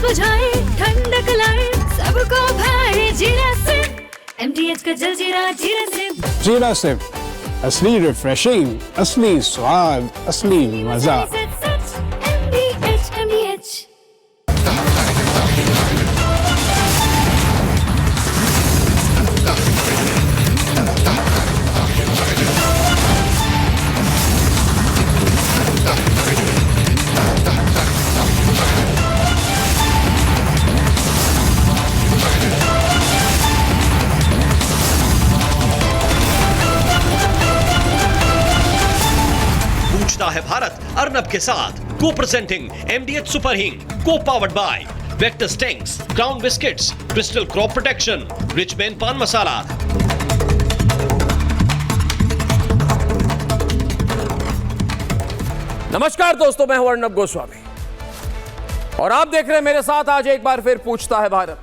बुझाए, ठंडक लाए, सबको भाए जीरा से। MTH का जलजीरा जीरा से। जीरा से असली रिफ्रेशिंग, असली स्वाद, असली मजा। MTH। पूछता है भारत अर्नब के साथ को प्रेजेंटिंग MDH सुपर हिंग, को powered by vector stings, crown biscuits, crystal crop protection, rich man पान मसाला। नमस्कार दोस्तों, मैं हूं अर्नब गोस्वामी और आप देख रहे हैं मेरे साथ आज एक बार फिर पूछता है भारत।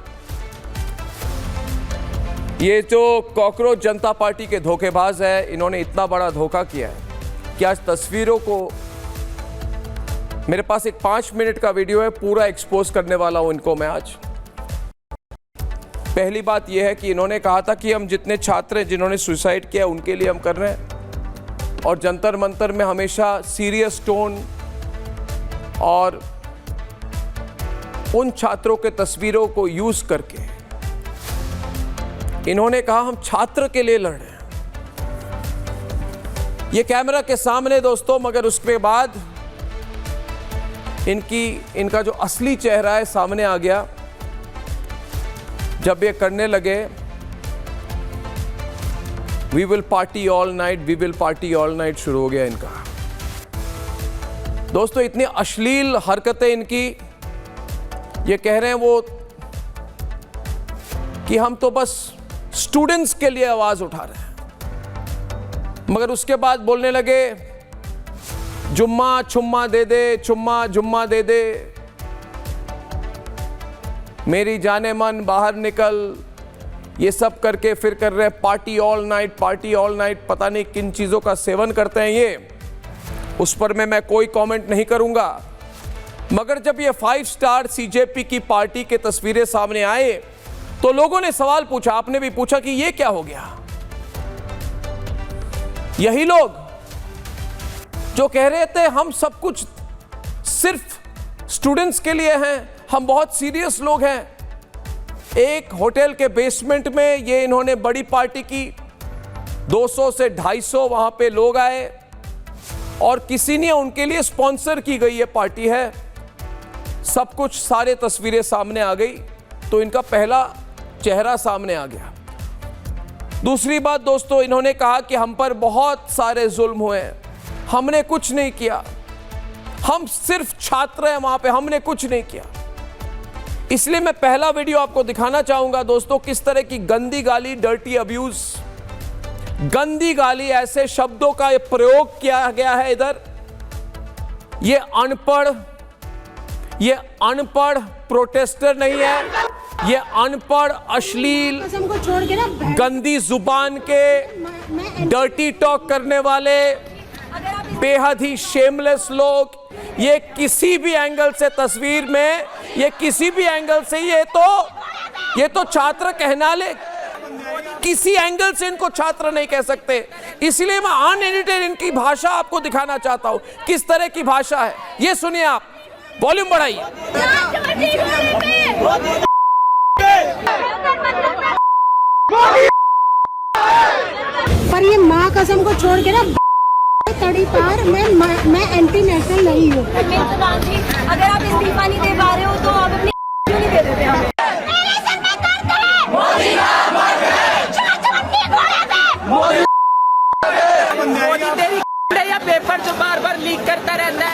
ये जो कॉकरोच जनता पार्टी के धोखेबाज है, इन्होंने इतना बड़ा धोखा किया है कि आज तस्वीरों को, मेरे पास एक 5 मिनट का वीडियो है, पूरा एक्सपोज करने वाला हूं इनको मैं आज। पहली बात यह है कि इन्होंने कहा था कि हम जितने छात्र हैं जिन्होंने सुसाइड किया उनके लिए हम कर रहे हैं, और जंतर मंतर में हमेशा सीरियस टोन और उन छात्रों के तस्वीरों को यूज करके इन्होंने कहा हम छात्र के लिए लड़ रहे हैं। ये कैमरा के सामने दोस्तों, मगर उसके बाद इनका जो असली चेहरा है सामने आ गया जब ये करने लगे we will party all night, we will party all night शुरू हो गया इनका। दोस्तों इतनी अश्लील हरकतें इनकी, ये कह रहे हैं वो कि हम तो बस स्टूडेंट्स के लिए आवाज उठा रहे हैं, मगर उसके बाद बोलने लगे जुम्मा छुम्मा दे दे, छुम्मा जुम्मा दे दे, मेरी जाने मन बाहर निकल, ये सब करके फिर कर रहे हैं party all night, party all night. पता नहीं किन चीज़ों का सेवन करते हैं ये, उस पर मैं कोई कमेंट नहीं करूंगा। मगर जब ये 5 स्टार CJP की पार्टी के तस्वीरें सामने आए तो लोगों ने सवाल पूछा, आपने भी पूछा कि ये क्या हो गया। यही लोग जो कह रहे थे हम सब कुछ सिर्फ स्टूडेंट्स के लिए हैं, हम बहुत सीरियस लोग हैं, एक होटल के बेसमेंट में ये इन्होंने बड़ी पार्टी की, 200 से 250 वहां पे लोग आए और किसी ने उनके लिए स्पॉन्सर की गई ये पार्टी है। सब कुछ सारे तस्वीरें सामने आ गई तो इनका पहला चेहरा सामने आ गया। दूसरी बात दोस्तों, इन्होंने कहा कि हम पर बहुत सारे जुल्म हुए हैं, हमने कुछ नहीं किया, हम सिर्फ छात्र हैं वहां पे, हमने कुछ नहीं किया। इसलिए मैं पहला वीडियो आपको दिखाना चाहूंगा दोस्तों, किस तरह की गंदी गाली, डर्टी अब्यूज, गंदी गाली, ऐसे शब्दों का प्रयोग किया गया है इधर। ये अनपढ़ प्रोटेस्टर नहीं है, ये अनपढ़ अश्लील गंदी जुबान के डर्टी टॉक करने वाले बेहद ही शेमलेस लोग, ये किसी भी एंगल से तस्वीर में, ये किसी भी एंगल से, ये तो छात्र कहना ले, किसी एंगल से इनको छात्र नहीं कह सकते। इसलिए मैं अनएडिटेड इनकी भाषा आपको दिखाना चाहता हूं, किस तरह की भाषा है। ये सुनिए आप, वॉल्यूम बढ़ाइए। पर ये माँ कसम को छोड़ के ना तड़ी पार, मैं एंटी नेशनल नहीं हूँ। अगर आप इस्तीफा नहीं दे पा रहे हो तो आप अपनी क्यों नहीं दे देते हमें? मोदी तेरी या पेपर जो बार बार लीक करता रहता है।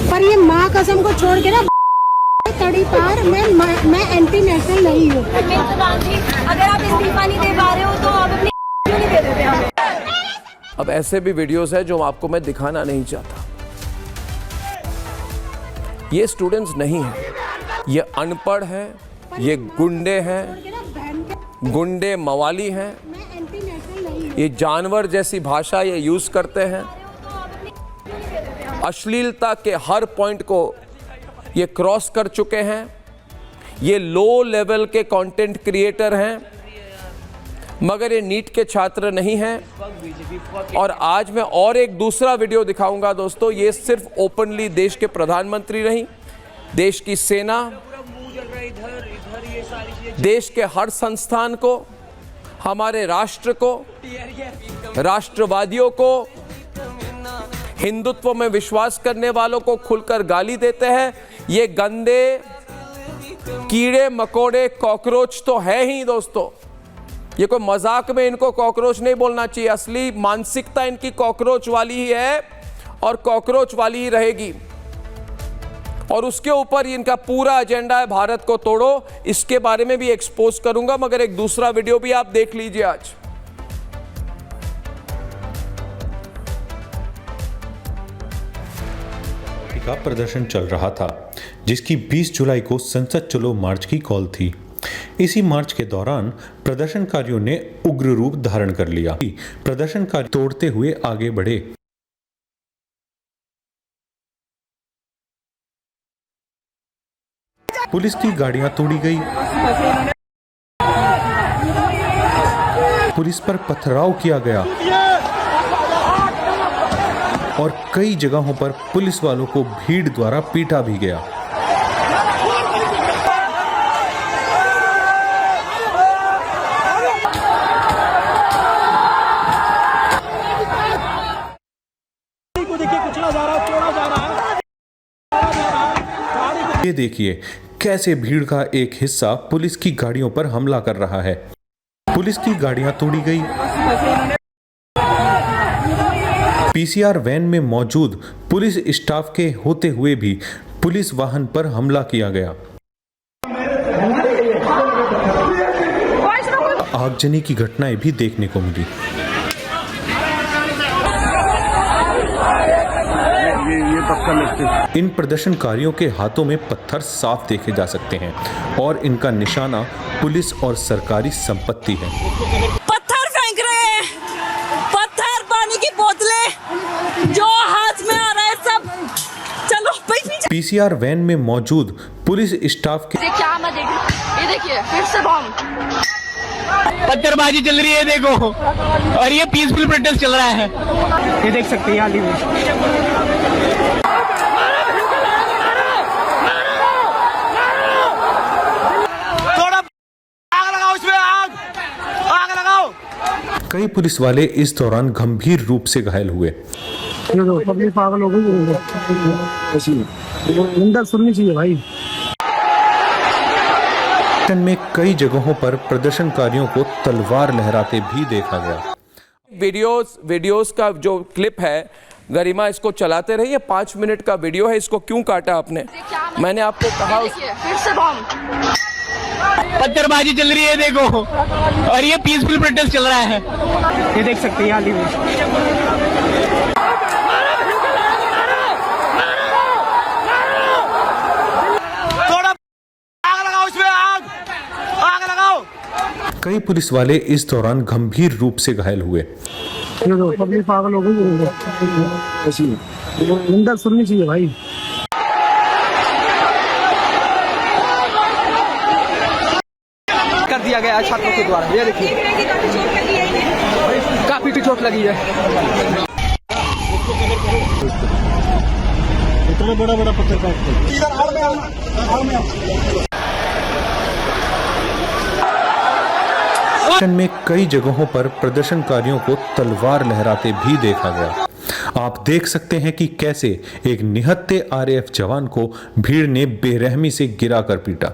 पर ये माँ कसम को छोड़ के ना तड़ी पार, मैं एंटी नेशनल नहीं हूँ। अगर आप इस्तीफा नहीं दे पा रहे हो तो आप अपनी क्यों नहीं दे देते हमें? अब ऐसे भी वीडियोस है जो आपको मैं दिखाना नहीं चाहता। ये स्टूडेंट्स नहीं है, ये अनपढ़ है, ये गुंडे हैं, गुंडे मवाली हैं, मैं एंटी नेशनल नहीं हूँ। ये जानवर जैसी भाषा ये यूज़ करते हैं, अश्लीलता के हर पॉइंट को ये क्रॉस कर चुके हैं, ये लो लेवल के कंटेंट क्रिएटर हैं, मगर ये नीट के छात्र नहीं हैं। और आज मैं और एक दूसरा वीडियो दिखाऊंगा दोस्तों। ये सिर्फ ओपनली देश के प्रधानमंत्री नहीं, देश की सेना, देश के हर संस्थान को, हमारे राष्ट्र को, राष्ट्रवादियों को, हिंदुत्व में विश्वास करने वालों को खुलकर गाली देते हैं। ये गंदे कीड़े मकोड़े कॉकरोच तो है ही दोस्तों। ये कोई मजाक में इनको कॉकरोच नहीं बोलना चाहिए, असली मानसिकता इनकी कॉकरोच वाली ही है और कॉकरोच वाली ही रहेगी। और उसके ऊपर इनका पूरा एजेंडा है भारत को तोड़ो। इसके बारे में भी एक्सपोज करूंगा, मगर एक दूसरा वीडियो भी आप देख लीजिए आज। का प्रदर्शन चल रहा था, जिसकी 20 जुलाई को संसद चलो मार्च की कॉल थी। इसी मार्च के दौरान प्रदर्शनकारियों ने उग्र रूप धारण कर लिया। प्रदर्शनकारी तोड़ते हुए आगे बढ़े। पुलिस की गाड़ियां तोड़ी गई, पुलिस पर पथराव किया गया और कई जगहों पर पुलिस वालों को भीड़ द्वारा पीटा भी गया। ये देखिए कैसे भीड़ का एक हिस्सा पुलिस की गाड़ियों पर हमला कर रहा है। पुलिस की गाड़ियां तोड़ी गई। पीसीआर वैन में मौजूद पुलिस स्टाफ के होते हुए भी पुलिस वाहन पर हमला किया गया। आगजनी की घटनाएं भी देखने को मिली। इन प्रदर्शनकारियों के हाथों में पत्थर साफ देखे जा सकते हैं और इनका निशाना पुलिस और सरकारी संपत्ति है। पत्थर फेंक रहे हैं, पत्थर, पानी की बोतलें, जो हाथ में आ रहा है सब। चलो पीछे। पीसीआर वैन में मौजूद पुलिस स्टाफ के क्या मैं देख, ये देखिए फिर से बम, पत्थरबाजी चल रही है देखो, और ये पीसफुल प्रोटेस्ट चल रहा है, ये देख सकते हैं हाल ही में। कई पुलिस वाले इस दौरान गंभीर रूप से घायल हुए। पब्लिक पागल हो गई, सुननी चाहिए भाई। में कई जगहों पर प्रदर्शनकारियों को तलवार लहराते भी देखा गया। वीडियोस का जो क्लिप है, गरिमा इसको चलाते रहिए। 5 मिनट का वीडियो है, इसको क्यों काटा आपने? मैंने आपको कहा फिर से बम, पत्थरबाजी चल रही है देखो, और ये पीसफुल प्रोटेस्ट चल रहा है, ये देख सकते हैं हाल ही में। कई पुलिस वाले इस दौरान गंभीर रूप से घायल हुए। पब्लिक पागल हो गई, सुननी चाहिए भाई। कर दिया गया छात्रों के द्वारा, ये देखिए काफी चोट लगी है। इतना बड़ा बड़ा पत्थर में कई जगहों पर प्रदर्शनकारियों को तलवार लहराते भी देखा गया। आप देख सकते हैं कि कैसे एक निहत्थे आरएएफ जवान को भीड़ ने बेरहमी से गिराकर पीटा।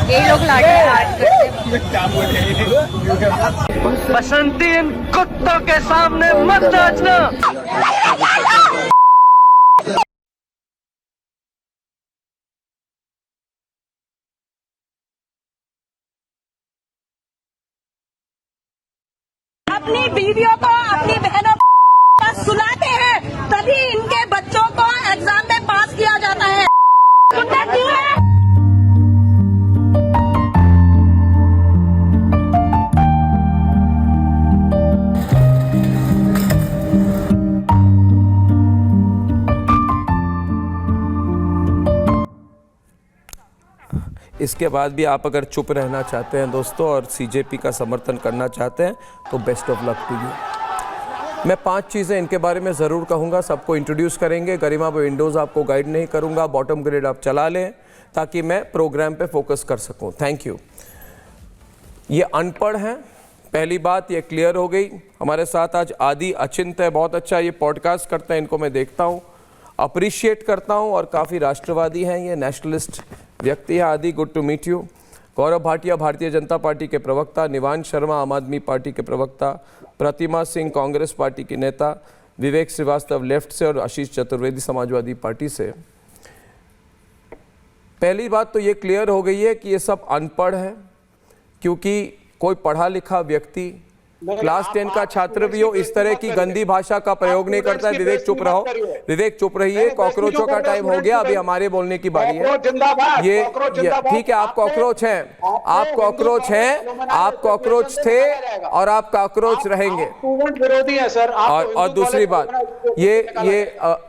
ये लोग लाठी बसंती इन कुत्तों के सामने मत नाचना। अपनी बीवियों को, अपनी बहनों इसके बाद भी आप अगर चुप रहना चाहते हैं दोस्तों और सीजेपी का समर्थन करना चाहते हैं तो best of luck to you. मैं 5 चीज़ें इनके बारे में ज़रूर कहूँगा, सबको इंट्रोड्यूस करेंगे। गरिमा पे विंडोज़ आपको गाइड नहीं करूँगा, बॉटम ग्रेड आप चला लें ताकि मैं प्रोग्राम पे फोकस कर सकूँ। Thank you. ये अनपढ़ हैं, पहली बात ये क्लियर हो गई। हमारे साथ आज आदि अचिंत है, बहुत अच्छा ये पॉडकास्ट करते हैं, इनको मैं देखता हूँ, अप्रिशिएट करता हूँ और काफ़ी राष्ट्रवादी हैं, ये नेशनलिस्ट व्यक्ति है। आदि, good to meet you. Gaurav Bhatia Bharatiya Janata party के प्रवक्ता, निवांश शर्मा आम आदमी पार्टी के प्रवक्ता, प्रतिमा सिंह कांग्रेस पार्टी की नेता, विवेक श्रीवास्तव लेफ्ट से और आशीष चतुर्वेदी समाजवादी पार्टी से। पहली बात तो ये क्लियर हो गई है कि ये सब अनपढ़ है, क्योंकि कोई पढ़ा लिखा व्यक्ति क्लास 10 का छात्र भी हो इस तरह की गंदी भाषा का प्रयोग नहीं करता है। विवेक चुप रहो, विवेक चुप रहिए। कॉकरोचों का टाइम हो गया, अभी हमारे बोलने की बारी है। ये ठीक है, आप कॉकरोच हैं, आप कॉकरोच हैं, आप कॉकरोच थे और आप कॉकरोच रहेंगे। विरोधी है सर। और दूसरी बात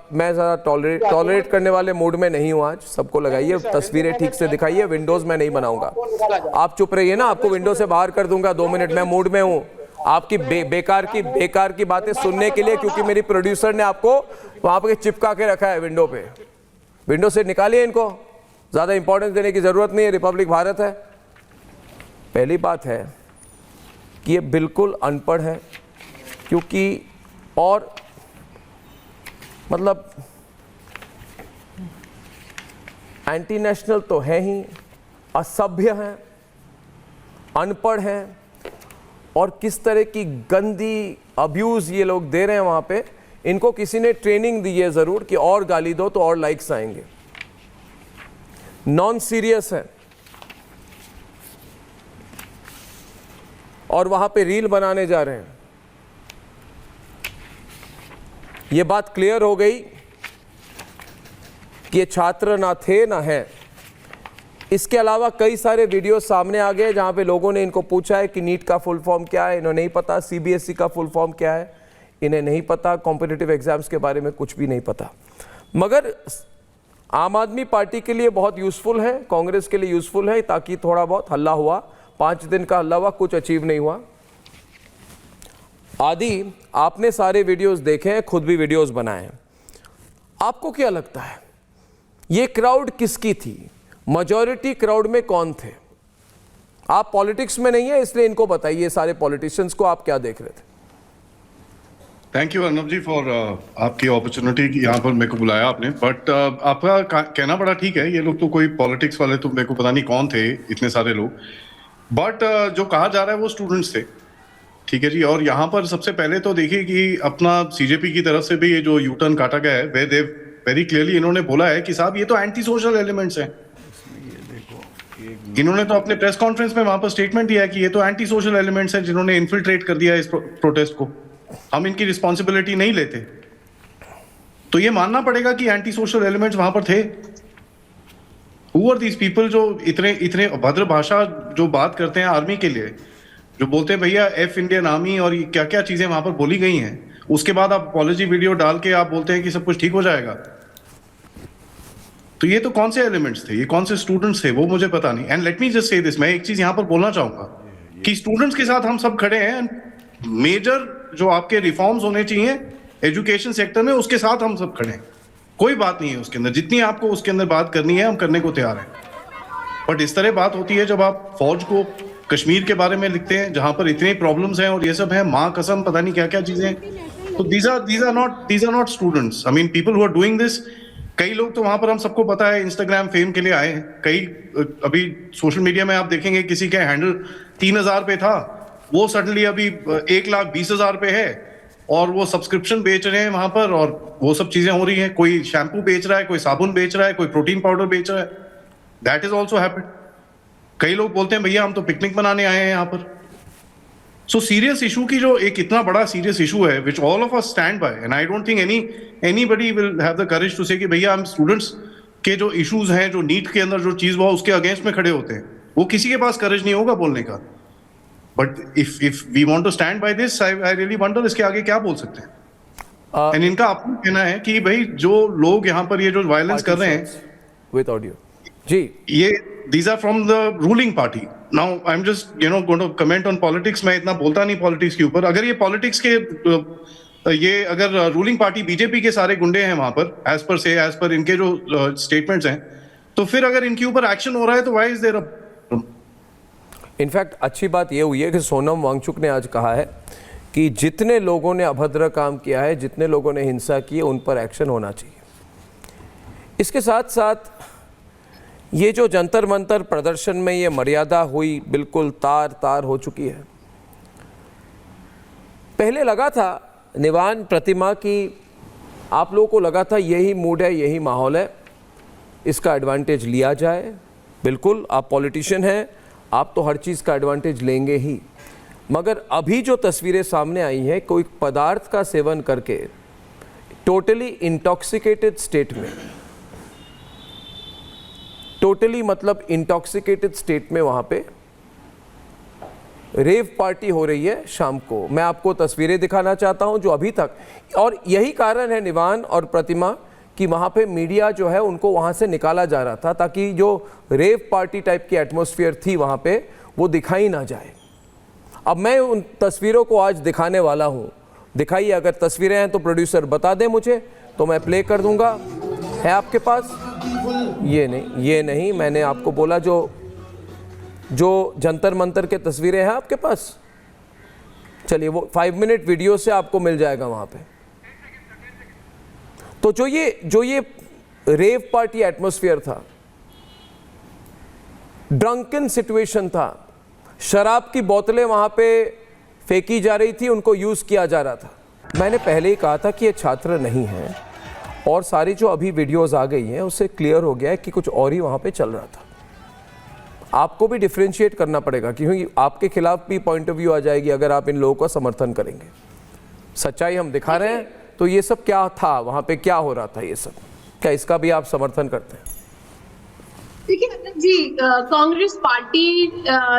मैं ज़रा टॉलरेट करने वाले मूड में नहीं हूँ आज। सबको लगाइए, तस्वीरें ठीक से दिखाइए, विंडोज में नहीं बनाऊंगा। आप चुप रहिए ना, आपको विंडो से बाहर कर दूंगा 2 मिनट। मैं मूड में हूँ आपकी बेकार की बातें सुनने के लिए, क्योंकि मेरी प्रोड्यूसर ने आपको वहां पे चिपका के रखा है विंडो पे। विंडो से निकालिए इनको, ज़्यादा इंपॉर्टेंस देने की ज़रूरत नहीं है, रिपब्लिक भारत है। पहली बात है कि ये बिल्कुल अनपढ़ है, क्योंकि और मतलब एंटी नेशनल तो है ही, असभ्य हैं, अनपढ़ हैं और किस तरह की गंदी अब्यूज़ ये लोग दे रहे हैं वहाँ पे। इनको किसी ने ट्रेनिंग दी है ज़रूर कि और गाली दो तो और लाइक्स आएंगे। नॉन सीरियस है और वहाँ पे रील बनाने जा रहे हैं। ये बात क्लियर हो गई कि ये छात्र ना थे ना हैं। इसके अलावा कई सारे वीडियो सामने आ गए जहाँ पे लोगों ने इनको पूछा है कि नीट का फुल फॉर्म क्या है, इन्हें नहीं पता। सीबीएसई का फुल फॉर्म क्या है, इन्हें नहीं पता। कॉम्पिटिटिव एग्जाम्स के बारे में कुछ भी नहीं पता। मगर आम आदमी पार्टी के लिए बहुत यूज़फुल है, कांग्रेस के लिए यूज़फुल है, ताकि थोड़ा बहुत हल्ला हुआ, 5 दिन का हल्ला हुआ, कुछ अचीव नहीं हुआ। आदि, आपने सारे वीडियोस देखे हैं, खुद भी वीडियोस बनाए हैं, आपको क्या लगता है ये क्राउड किसकी थी? मेजॉरिटी क्राउड में कौन थे? आप पॉलिटिक्स में नहीं है, इसलिए इनको बताइए, सारे पॉलिटिशियंस को आप क्या देख रहे थे? Thank you Arnab ji for आपकी अपॉर्चुनिटी, यहाँ पर मेरे को बुलाया आपने। बट आपका कहना बड़ा ठीक है, ये लोग तो कोई पॉलिटिक्स वाले तो मेरे को पता नहीं कौन थे, इतने सारे लोग। बट जो कहा जा रहा है वो स्टूडेंट्स थे, ठीक है जी। और यहाँ पर सबसे पहले तो देखिए कि अपना सीजेपी की तरफ से भी ये जो यू टर्न काटा गया है, वेरी क्लियरली इन्होंने बोला है कि साहब ये तो एंटी सोशल एलिमेंट्स हैं। इन्होंने तो अपने प्रेस कॉन्फ्रेंस में वहां पर स्टेटमेंट दिया है कि ये तो एंटी सोशल एलिमेंट्स हैं जिन्होंने इन्फिल्ट्रेट कर दिया इस प्रोटेस्ट को, हम इनकी रिस्पॉन्सिबिलिटी नहीं लेते। तो ये मानना पड़ेगा कि एंटी सोशल एलिमेंट्स वहां पर थे। हु आर दीज पीपल जो इतने अभद्र भाषा जो बात करते हैं आर्मी के लिए, जो बोलते हैं भैया एफ इंडियन आर्मी और क्या क्या चीजें वहां पर बोली गई हैं, उसके बाद आप अपॉलॉजी वीडियो डाल के आप बोलते हैं कि सब कुछ ठीक हो जाएगा। तो ये तो कौन से एलिमेंट्स थे, ये कौन से स्टूडेंट्स थे, वो मुझे पता नहीं। And let me just say this, मैं एक चीज यहाँ पर बोलना चाहूंगा कि स्टूडेंट्स के साथ हम सब खड़े हैं। मेजर जो आपके रिफॉर्म्स होने चाहिए एजुकेशन सेक्टर में, उसके साथ हम सब खड़े हैं, कोई बात नहीं है उसके अंदर। जितनी आपको उसके अंदर बात करनी है हम करने को तैयार हैं। बट इस तरह बात होती है जब आप फौज को कश्मीर के बारे में लिखते हैं जहां पर इतने प्रॉब्लम्स हैं और ये सब है, माँ कसम पता नहीं क्या क्या चीजें। तो these are not students. I mean people who are doing this. कई लोग तो वहां पर हम सबको पता है इंस्टाग्राम फेम के लिए आए हैं। कई अभी सोशल मीडिया में आप देखेंगे किसी का हैंडल 3000 पे था, वो सडनली अभी 1,20,000 पे है और वो सब्सक्रिप्शन बेच रहे हैं वहां पर और वो सब चीजें हो रही हैं। कोई शैम्पू बेच रहा है, कोई साबुन बेच रहा है, कोई प्रोटीन पाउडर बेच रहा है। That is also happened. कई लोग बोलते हैं भैया हम तो पिकनिक मनाने आए हैं यहाँ पर। सो सीरियस इशू की जो एक इतना बड़ा सीरियस इशू है which all of us stand by, and I don't think anybody will have the courage to say कि भैया हम स्टूडेंट्स के जो इश्यूज हैं, जो नीट के अंदर जो चीज हुआ उसके अगेंस्ट में खड़े होते हैं, वो किसी के पास करेज नहीं होगा बोलने का। But if we want to stand by this, I really wonder इसके आगे क्या बोल सकते हैं। एंड इनका अपना कहना है कि भाई जो लोग यहाँ पर ये जो वायलेंस कर रहे हैं विद ऑडियो, जी ये these are from the ruling party. Now I'm just going to comment on politics. मैं इतना बोलता नहीं पॉलिटिक्स के ऊपर. अगर ये पॉलिटिक्स के ये अगर रूलिंग पार्टी बीजेपी के सारे गुंडे हैं वहां पर एज पर इनके जो स्टेटमेंट्स हैं, तो फिर अगर इनके ऊपर एक्शन हो रहा है तो why is there a in fact अच्छी बात यह हुई है कि सोनम वांगचुक ने आज कहा है कि जितने लोगों ने अभद्र काम किया है, जितने लोगों ने हिंसा की है, उन पर एक्शन होना चाहिए। इसके साथ साथ ये जो जंतर मंतर प्रदर्शन में ये मर्यादा हुई बिल्कुल तार तार हो चुकी है। पहले लगा था निवान प्रतिमा की, आप लोगों को लगा था यही मूड है, यही माहौल है, इसका एडवांटेज लिया जाए। बिल्कुल आप पॉलिटिशियन हैं, आप तो हर चीज़ का एडवांटेज लेंगे ही। मगर अभी जो तस्वीरें सामने आई हैं, कोई पदार्थ का सेवन करके टोटली इंटॉक्सिकेटेड स्टेट में, टोटली मतलब इंटॉक्सिकेटेड स्टेट में वहाँ पे रेव पार्टी हो रही है शाम को। मैं आपको तस्वीरें दिखाना चाहता हूँ जो अभी तक, और यही कारण है निवान और प्रतिमा कि वहाँ पे मीडिया जो है उनको वहाँ से निकाला जा रहा था ताकि जो रेव पार्टी टाइप की एटमॉस्फेयर थी वहाँ पे वो दिखाई ना जाए। अब मैं उन तस्वीरों को आज दिखाने वाला हूँ। दिखाइए, अगर तस्वीरें हैं तो प्रोड्यूसर बता दें मुझे, तो मैं प्ले कर दूँगा। है आपके पास? ये नहीं मैंने आपको बोला जो जंतर मंतर के तस्वीरें हैं आपके पास, चलिए वो 5 मिनट वीडियो से आपको मिल जाएगा वहाँ पे। तो जो ये रेव पार्टी एटमॉस्फेयर था, ड्रंकन सिचुएशन था, शराब की बोतलें वहाँ पे फेंकी जा रही थी, उनको यूज़ किया जा रहा था। मैंने पहले ही कहा था कि ये छात्र नहीं हैं, और सारी जो अभी वीडियोस आ गई हैं उससे क्लियर हो गया है कि कुछ और ही वहाँ पे चल रहा था। आपको भी डिफ्रेंशिएट करना पड़ेगा क्योंकि आपके खिलाफ भी पॉइंट ऑफ व्यू आ जाएगी अगर आप इन लोगों का समर्थन करेंगे। सच्चाई हम दिखा रहे हैं, तो ये सब क्या था, वहाँ पे क्या हो रहा था, ये सब क्या इसका भी आप समर्थन करते हैं? देखिए जी, कांग्रेस पार्टी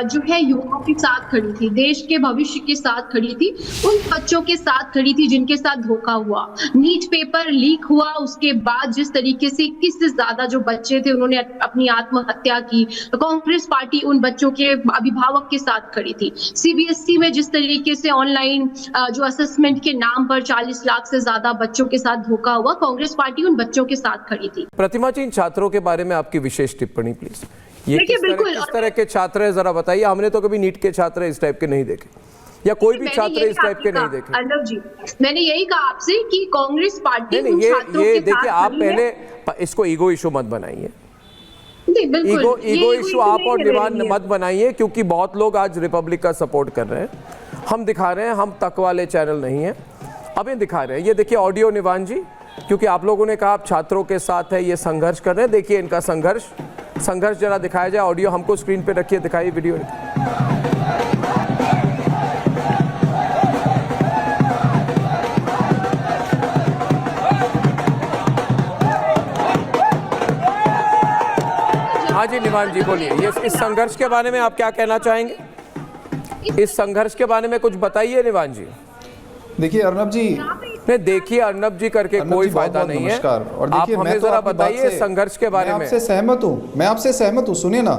जो है युवाओं के साथ खड़ी थी, देश के भविष्य के साथ खड़ी थी, उन बच्चों के साथ खड़ी थी जिनके साथ धोखा हुआ, नीट पेपर लीक हुआ, उसके बाद जिस तरीके से 21 से ज्यादा जो बच्चे थे उन्होंने अपनी आत्महत्या की, तो कांग्रेस पार्टी उन बच्चों के अभिभावक के साथ खड़ी थी। सीबीएसई में जिस तरीके से ऑनलाइन जो असेसमेंट के नाम पर 40 लाख से ज्यादा बच्चों के साथ धोखा हुआ, कांग्रेस पार्टी उन बच्चों के साथ खड़ी थी। प्रतिमा जी, इन छात्रों के बारे में आपकी विशेष टिप्पणी प्लीज। ये किस तरह के छात्र हैं जरा बताइए। हमने तो कभी नीट के छात्र इस टाइप के नहीं देखे, या कोई भी छात्र इस टाइप के नहीं देखे। अर्नब जी, मैंने यही कहा आपसे कि कांग्रेस पार्टी उन छात्रों ये के देखिए, साथ आप पहले इसको ईगो इशू मत बनाइए, ईगो इशू आप और निवान मत बनाइए, क्योंकि बहुत लोग आज रिपब्लिक का सपोर्ट कर रहे हैं। हम दिखा रहे हैं, हम तक वाले चैनल नहीं है, अब ये दिखा रहे हैं। ये देखिए ऑडियो निवान जी, क्योंकि आप लोगों ने कहा आप छात्रों के साथ है, ये संघर्ष कर रहे हैं। देखिए इनका संघर्ष जरा दिखाया जाए। ऑडियो हमको स्क्रीन पे रखिए, दिखाइए वीडियो। हाँ जी निवान जी बोलिए, ये इस संघर्ष के बारे में आप क्या कहना चाहेंगे? इस संघर्ष के बारे में कुछ बताइए निवान जी। देखिए अर्नब जी, नहीं देखिए अर्नब जी करके कोई फायदा नहीं है। और आप हमें जरा बताइए संघर्ष के बारे में। मैं आपसे सहमत हूँ, सुनिए ना।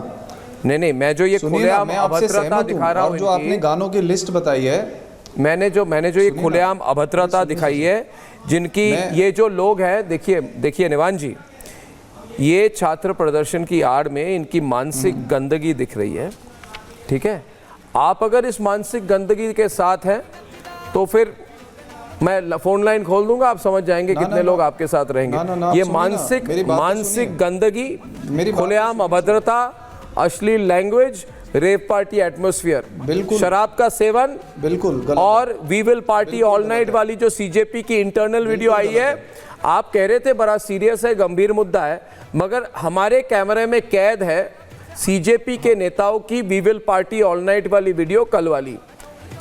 नहीं, मैं जो ये खुलेआम अभद्रता दिखा रहा हूँ, जो आपने गानों की लिस्ट बताई है, मैंने जो ये खुलेआम अभद्रता दिखाई है, जिनकी ये जो लोग हैं, देखिए निवान जी, ये छात्र प्रदर्शन की आड़ में इनकी मानसिक गंदगी दिख रही है। ठीक है, आप अगर इस मानसिक गंदगी के साथ हैं तो फिर मैं फोन लाइन खोल दूंगा, आप समझ जाएंगे कितने लोग आपके साथ रहेंगे। ये मानसिक गंदगी, खुलेआम अभद्रता, अश्लील लैंग्वेज, रेव पार्टी एटमॉस्फेयर, शराब का सेवन, बिल्कुल गलत। और we will party all night वाली जो सीजेपी की इंटरनल वीडियो आई है, आप कह रहे थे बड़ा सीरियस है, गंभीर मुद्दा है, मगर हमारे कैमरे में कैद है सीजेपी के नेताओं की we will party all night वाली वीडियो कल वाली।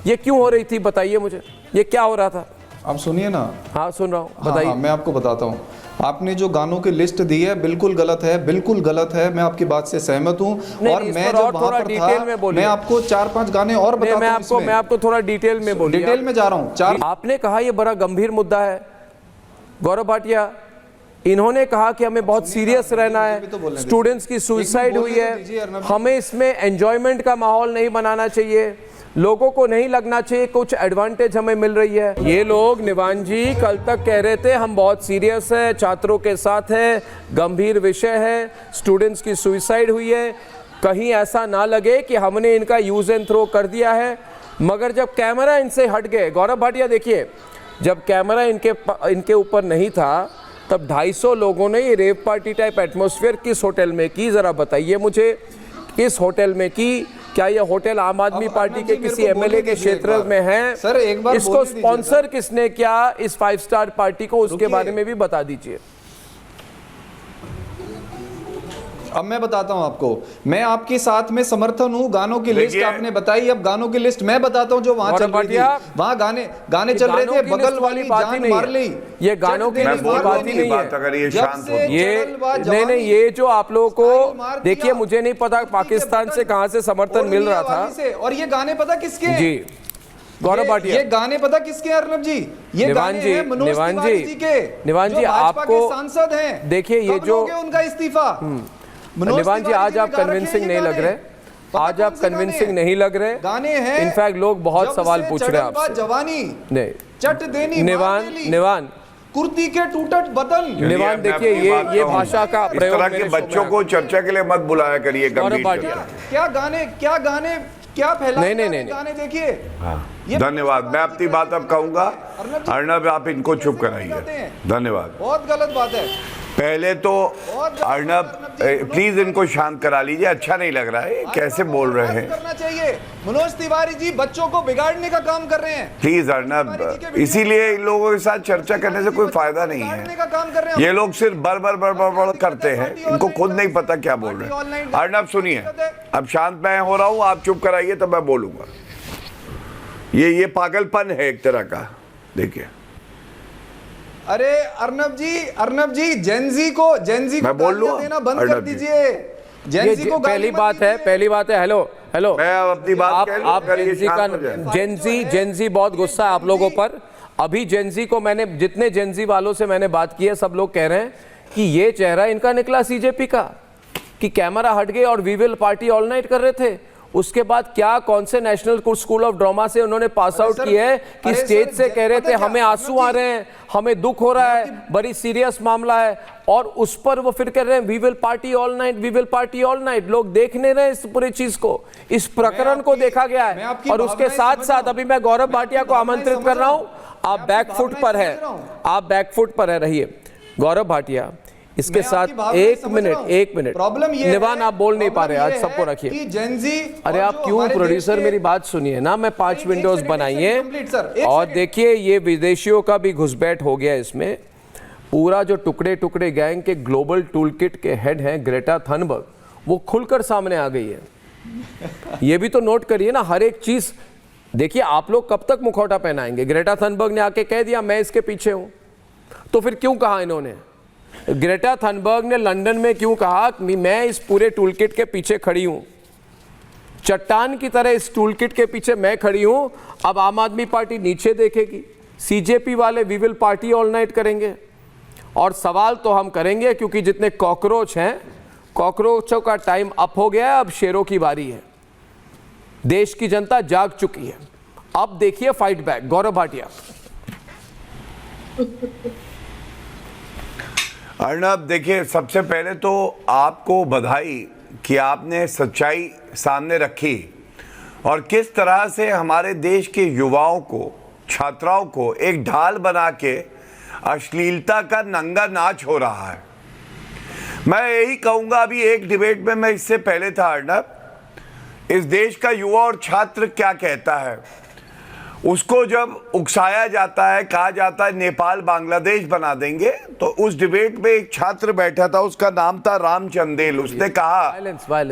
ये क्यों हो रही थी बताइए मुझे, ये क्या हो रहा था? आप सुनिए ना। हाँ सुन रहा हूँ, बताइए। हाँ, मैं आपको बताता हूँ। आपने जो गानों की लिस्ट दी है बिल्कुल गलत है, बिल्कुल गलत है। मैं आपकी बात से सहमत हूँ। और मैं जो वहाँ पर था, मैं आपको 4-5 गाने और बताता हूँ। मैं आपको थोड़ा डिटेल में बोलूँ। डिटेल में जा रहा हूँ। आपने कहा ये बड़ा गंभीर मुद्दा है। गौरव भाटिया, इन्होंने कहा कि हमें बहुत सीरियस रहना है, स्टूडेंट्स की सुसाइड हुई है, हमें इसमें एंजॉयमेंट का माहौल नहीं बनाना चाहिए, लोगों को नहीं लगना चाहिए कुछ एडवांटेज हमें मिल रही है। ये लोग निवान जी कल तक कह रहे थे हम बहुत सीरियस हैं, छात्रों के साथ हैं, गंभीर विषय है, स्टूडेंट्स की सुसाइड हुई है, कहीं ऐसा ना लगे कि हमने इनका यूज एंड थ्रो कर दिया है। मगर जब कैमरा इनसे हट गए, गौरव भाटिया देखिए, जब कैमरा इनके ऊपर नहीं था तब 250 लोगों ने ये रेव पार्टी टाइप एटमॉस्फेयर किस होटल में की, जरा बताइए मुझे, किस होटल में की? क्या ये होटल आम आदमी पार्टी के किसी एमएलए के क्षेत्र में है? सर एक बार इसको स्पॉन्सर किसने किया इस 5 स्टार पार्टी को, उसके बारे में भी बता दीजिए। अब मैं बताता हूं आपको, मैं आपके साथ में समर्थन हूं। गानों की लिस्ट आपने बताई, अब गानों की लिस्ट मैं बताता हूं जो वहां चल रही थी। वहां गाने चल रहे थे, बगल वाली जान मार ली। ये गानों की लिस्ट की बात ही नहीं है। ये नहीं, ये जो आप लोगों को देखिए, मुझे नहीं पता पाकिस्तान से कहां से समर्थन मिल रहा था। और ये गाने पता किसके जी गौरव भाटिया, ये गाने पता किसके अर्नब जी? ये गाने हैं मनोज तिवारी जी के। निवान जी आपको सांसद हैं, देखिए ये जो उनका इस्तीफा। निवान जी आज आप कन्विंसिंग नहीं लग रहे, आज आप कन्विंसिंग नहीं लग रहे। गाने हैं, इनफैक्ट लोग बहुत सवाल पूछ रहे हैं आपसे। जवानी नहीं, चट देनी निवान कुर्ती के टूटट बदन। निवान देखिए, ये भाषा का प्रयोग, इस तरह के बच्चों को चर्चा के लिए मत बुलाया करिए। क्या गाने क्या फैला नहीं गाने देखिए। धन्यवाद, मैं अपनी बात अब कहूंगा। अर्नब आप इनको चुप कराइए, धन्यवाद। बहुत गलत बात है। पहले तो अर्नब प्लीज इनको शांत करा लीजिए, अच्छा नहीं लग रहा है कैसे बोल रहे हैं। करना चाहिए, मनोज तिवारी जी बच्चों को बिगाड़ने का काम कर रहे हैं। प्लीज अर्नब, इसीलिए इन लोगों के साथ चर्चा करने से कोई फायदा नहीं है। ये लोग सिर्फ बड़ करते हैं, इनको खुद नहीं पता क्या बोल रहे हैं। अर्नब सुनिए, अब शांत मैं हो रहा हूँ, आप चुप कराइए तब मैं बोलूंगा। ये पागलपन है एक तरह का, देखिए। अरे अर्नब जी जेनजी को मैं बोल लूं देना बंद कर दीजिए। जेनजी को पहली बात है हेलो मैं अपनी बात आप जेनजी बहुत गुस्सा है आप लोगों पर। अभी जेनजी को मैंने, जितने जेनजी वालों से मैंने बात की है, सब लोग कह रहे हैं कि ये चेहरा इनका निकला सीजेपी का, कि कैमरा हट गए और we will party all night कर रहे थे। उसके बाद क्या कौन से नेशनल स्कूल ऑफ ड्रामा से उन्होंने पास आउट किया है कि स्टेज से कह रहे थे हमें आंसू आ रहे हैं, हमें दुख हो रहा है, बड़ी सीरियस मामला है, और उस पर वो फिर कह रहे हैं we will party all night, we will party all night. लोग देखने रहे इस पूरी चीज को, इस प्रकरण को देखा गया है। और उसके साथ साथ अभी मैं गौरव भाटिया को आमंत्रित कर रहा हूं, आप बैकफुट पर है, रहिए गौरव भाटिया। इसके साथ एक मिनट प्रॉब्लम ये निवान आप बोल नहीं पा रहे, आज सबको रखिए। अरे आप क्यों, प्रोड्यूसर मेरी बात सुनिए ना, मैं 5 विंडोज बनाइए और देखिए ये विदेशियों का भी घुसपैठ हो गया इसमें। पूरा जो टुकड़े गैंग के ग्लोबल टूलकिट के हेड हैं ग्रेटा थनबर्ग, वो खुलकर सामने आ गई है। ये भी तो नोट करिए ना, हर एक चीज देखिए। आप लोग कब तक मुखौटा पहनाएंगे? ग्रेटा थनबर्ग ने आके कह दिया मैं इसके पीछे हूं, तो फिर क्यों कहा इन्होंने? ग्रेटा थनबर्ग ने लंदन में क्यों कहा कि मैं इस पूरे टूलकिट के पीछे खड़ी हूं, चट्टान की तरह इस टूलकिट के पीछे मैं खड़ी हूं। अब आम आदमी पार्टी नीचे देखेगी, सीजेपी वाले we will party all night करेंगे, और सवाल तो हम करेंगे क्योंकि जितने कॉकरोच हैं, कॉकरोचों का टाइम अप हो गया है, अब शेरों की बारी है। देश की जनता जाग चुकी है, अब देखिए फाइट बैक। गौरव भाटिया। अर्नब देखिए, सबसे पहले तो आपको बधाई कि आपने सच्चाई सामने रखी और किस तरह से हमारे देश के युवाओं को, छात्राओं को एक ढाल बना के अश्लीलता का नंगा नाच हो रहा है। मैं यही कहूंगा, अभी एक डिबेट में मैं इससे पहले था अर्नब, इस देश का युवा और छात्र क्या कहता है, उसको जब उकसाया जाता है, कहा जाता है नेपाल बांग्लादेश बना देंगे, तो उस डिबेट में एक छात्र बैठा था, उसका नाम था राम चंदेल। उसने कहा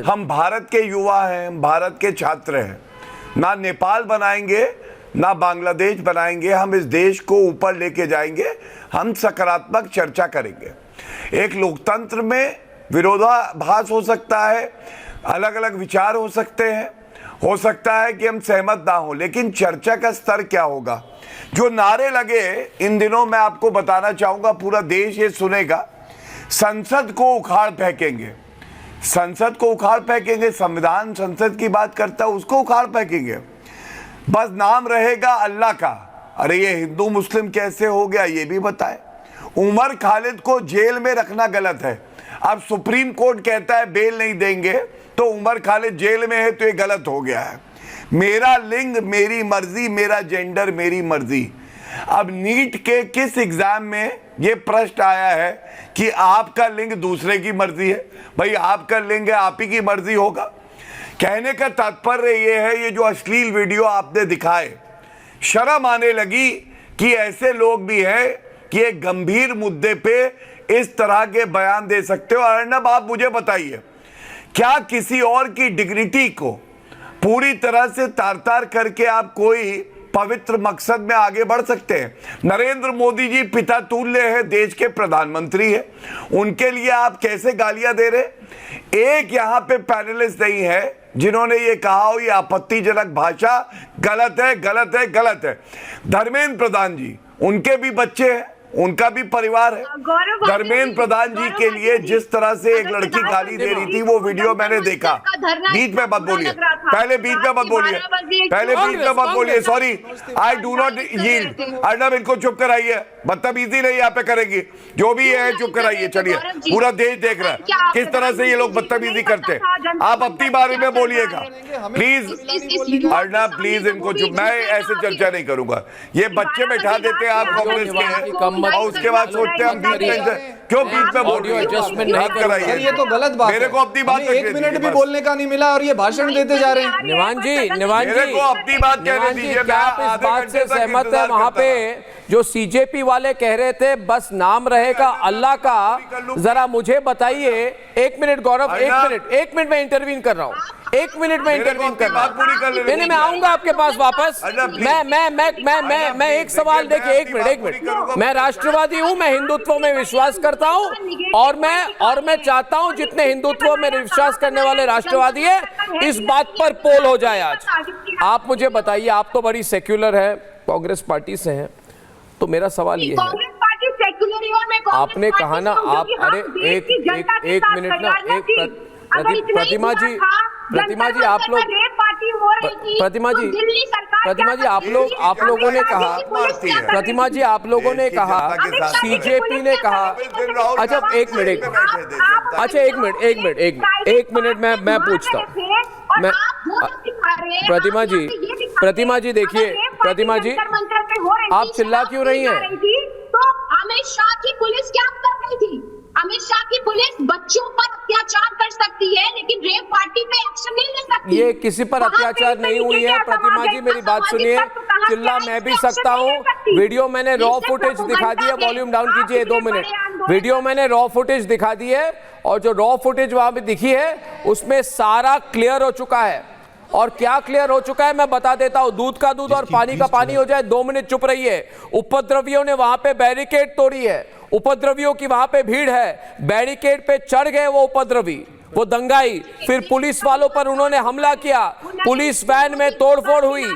हम भारत के युवा हैं, हम भारत के छात्र हैं, ना नेपाल बनाएंगे ना बांग्लादेश बनाएंगे, हम इस देश को ऊपर लेके जाएंगे, हम सकारात्मक चर्चा करेंगे। एक लोकतंत्र में विरोधाभास हो सकता है, अलग अलग विचार हो सकते हैं, हो सकता है कि हम सहमत ना हो, लेकिन चर्चा का स्तर क्या होगा? जो नारे लगे इन दिनों, मैं आपको बताना चाहूंगा, पूरा देश ये सुनेगा संसद को उखाड़ फेंकेंगे, संसद को उखाड़ फेंकेंगे, संविधान संसद की बात करता है उसको उखाड़ फेंकेंगे, बस नाम रहेगा अल्लाह का। अरे ये हिंदू मुस्लिम कैसे हो गया ये भी बताए। उमर खालिद को जेल में रखना गलत है, अब सुप्रीम कोर्ट कहता है बेल नहीं देंगे तो उमर खालिद जेल में है तो ये गलत हो गया है। मेरा लिंग मेरी मर्जी, मेरा जेंडर मेरी मर्जी। अब नीट के किस एग्जाम में ये प्रश्न आया है कि आपका लिंग दूसरे की मर्जी है? भाई आपका लिंग है, आप ही की मर्जी होगा। कहने का तात्पर्य ये है, ये जो अश्लील वीडियो आपने दिखाए, शर्म आने लगी कि ऐसे लोग भी हैं कि एक गंभीर मुद्दे पे इस तरह के बयान दे सकते हो। अर्नब आप मुझे बताइए, क्या किसी और की डिग्निटी को पूरी तरह से तार-तार करके आप कोई पवित्र मकसद में आगे बढ़ सकते हैं? नरेंद्र मोदी जी पिता तुल्य है, देश के प्रधानमंत्री है, उनके लिए आप कैसे गालियां दे रहे? एक यहां पे पैनलिस्ट नहीं है जिन्होंने ये कहा हो ये आपत्तिजनक भाषा गलत है, गलत है, गलत है। धर्मेंद्र प्रधान जी, उनके भी बच्चे हैं, उनका भी परिवार है। धर्मेंद्र प्रधान जी के लिए जिस तरह से एक लड़की गाली दे रही थी वो वीडियो मैंने देखा। बीच में मत बोलिए, पहले बीच में मत बोलिए, पहले बीच में मत बोलिए, sorry I do not yield. Arnab इनको चुप कराइए, बदतमीजी नहीं यहाँ पे करेंगी, जो भी है चुप कराइए। चलिए, पूरा देश देख रहा है किस तरह से ये लोग बदतमीजी करते हैं। आप अपनी बारे में बोलिएगा प्लीज। अर्नब प्लीज इनको चुप, मैं ऐसे चर्चा नहीं करूंगा। ये बच्चे बैठा देते हैं आप कांग्रेस के, और उसके बाद सोचते हैं हम बीच में क्यों बीच में ऑडियो एडजस्टमेंट नहीं कराइए। ये तो गलत बात है। मेरे को अपनी बात, एक मिनट भी बोलने का नहीं मिला और ये भाषण देते जा रहे हैं। निवान जी, मेरे को अपनी बात कहने दीजिए। क्या आप इस बात से सहमत है? वहां पे जो सीजेपी वाले कह रहे थे बस नाम रहेगा अल्लाह का, जरा मुझे बताइए। एक मिनट गौरव, एक मिनट में इंटरवीन कर रहा हूं, एक मिनट में इंटरवीन कर रहा हूं। नहीं, मैं आऊंगा आपके पास वापस। मैं एक सवाल, देखिए एक मिनट, मैं राष्ट्रवादी हूं, मैं हिंदुत्व में विश्वास करता हूं और मैं चाहता हूं जितने हिंदुत्व में विश्वास करने वाले राष्ट्रवादी है इस बात पर पोल हो जाए आज। आप मुझे बताइए, आप तो बड़ी सेक्युलर है, कांग्रेस पार्टी से हैं, तो मेरा सवाल ये है, आपने कहा ना आप, अरे एक मिनट ना, प्रतिमा जी आप लोग, प्रतिमा जी आप लोगों ने कहा, प्रतिमा जी आप लोगों ने कहा, सीजेपी ने कहा, अच्छा एक मिनट मैं पूछता हूँ, मैं प्रतिमा जी देखिए, प्रतिमा जी आप चिल्ला क्यों रही हैं? तो अमित शाह की पुलिस क्या कर रही थी? अमित शाह की पुलिस बच्चों पर अत्याचार कर सकती है लेकिन रेप पार्टी पे एक्शन नहीं ले सकती। ये किसी पर अत्याचार नहीं हुई है। प्रतिमा जी मेरी बात सुनिए, चिल्ला मैं भी सकता हूँ। वीडियो मैंने रॉ फुटेज दिखा दी है, वॉल्यूम डाउन कीजिए 2 मिनट। वीडियो मैंने रॉ फुटेज दिखा दी है और जो रॉ फुटेज वहां पे दिखी है उसमें सारा क्लियर हो चुका है। और क्या क्लियर हो चुका है मैं बता देता हूं, दूध का दूध और पानी का पानी हो जाए। 2 मिनट चुप रहिए। उपद्रवियों ने वहां पे बैरिकेड तोड़ी है, उपद्रवियों की वहां पे भीड़ है, बैरिकेड पे चढ़ गए वो उपद्रवी, वो दंगाई, फिर पुलिस वालों पर उन्होंने हमला किया, पुलिस वैन में तोड़फोड़ हुई,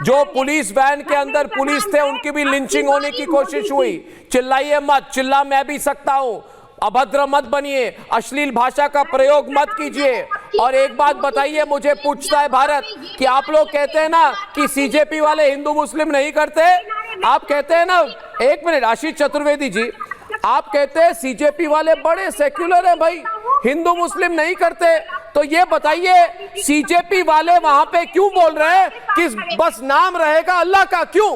जो पुलिस वैन के अंदर पुलिस थे उनकी भी लिंचिंग होने की कोशिश हुई। चिल्लाइए मत, चिल्ला मैं भी सकता हूं, अभद्र मत बनिए, अश्लील भाषा का प्रयोग मत कीजिए। और एक बात बताइए, मुझे पूछता है भारत कि आप लोग कहते हैं ना कि सीजेपी वाले हिंदू मुस्लिम नहीं करते, आप कहते हैं ना, एक मिनट आशीष चतुर्वेदी जी, आप कहते हैं सीजेपी वाले बड़े सेक्युलर हैं भाई, हिंदू मुस्लिम नहीं करते, तो ये बताइए सीजेपी वाले वहां पे क्यों बोल रहे हैं कि बस नाम रहेगा अल्लाह का? क्यों?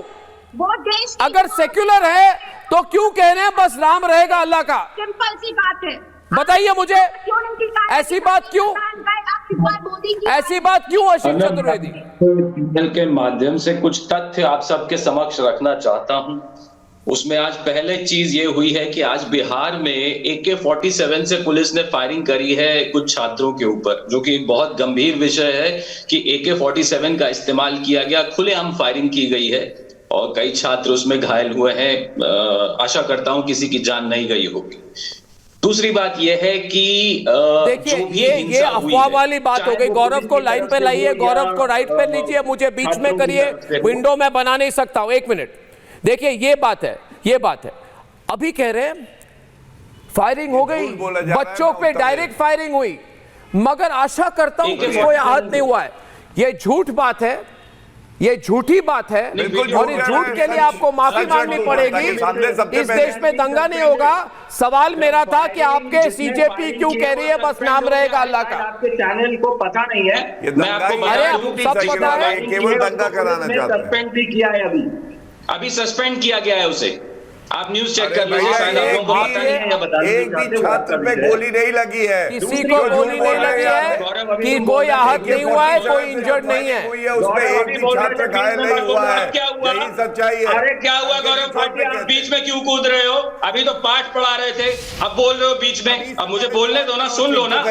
अगर सेक्युलर है तो क्यों कह रहे हैं बस नाम रहेगा अल्लाह का? सिंपल सी बात है, बताइए मुझे, ऐसी बात क्यों, ऐसी बात क्यों आशीष चतुर्वेदी? के माध्यम से कुछ तथ्य आप सबके समक्ष रखना चाहता हूं। उसमें आज पहले चीज ये हुई है कि आज बिहार में AK-47 से पुलिस ने फायरिंग करी है कुछ छात्रों के ऊपर, जो कि एक बहुत गंभीर विषय है कि AK-47 का इस्तेमाल किया गया, खुलेआम फायरिंग की गई है और कई छात्र उसमें घायल हुए हैं। आशा करता हूं किसी की जान नहीं गई होगी। दूसरी बात यह है कि देखिए ये अफवाह वाली बात हो गई। गौरव को लाइन पे लाइए, गौरव को राइट पे लीजिए, मुझे बीच में करिए, विंडो में बना नहीं सकता हूं। 1 मिनट देखिए, ये बात है, अभी कह रहे हैं फायरिंग हो गई, बच्चों पे डायरेक्ट फायरिंग हुई, मगर आशा करता हूं कि कोई आहत नहीं हुआ है। ये झूठ बात है, ये झूठी बात है, और इस झूठ के लिए आपको माफी मांगनी पड़ेगी। इस देश में दंगा नहीं होगा। सवाल मेरा था कि आपके सीजेपी क्यों कह रही है बस नाम रहेगा अल्लाह का। आपके चैनल को पता नहीं है, मैं आपको अरे सब पता है, केवल दंगा कराना चाहता है। सस्पेंड भी किया है, अभी सस्पेंड किया गया है उसे। आप न्यूज चेक कर लीजिए, शायद आप लोगों को पता नहीं है या बता नहीं। एक भी छात्र पे गोली नहीं लगी है, किसी को गोली नहीं लगी है, कि कोई आहत नहीं हुआ है, कोई इंजर्ड नहीं है, उसमें एक भी छात्र घायल नहीं हुआ है। क्या हुआ? यही सच्चाई है। अरे क्या हुआ गौरव भाटिया, आप बीच में क्यों कूद रहे हो? अभी तो पाठ पढ़ा रहे थे, अब बोल रहे हो बीच में। अब मुझे बोलने दो ना, सुन लो ना,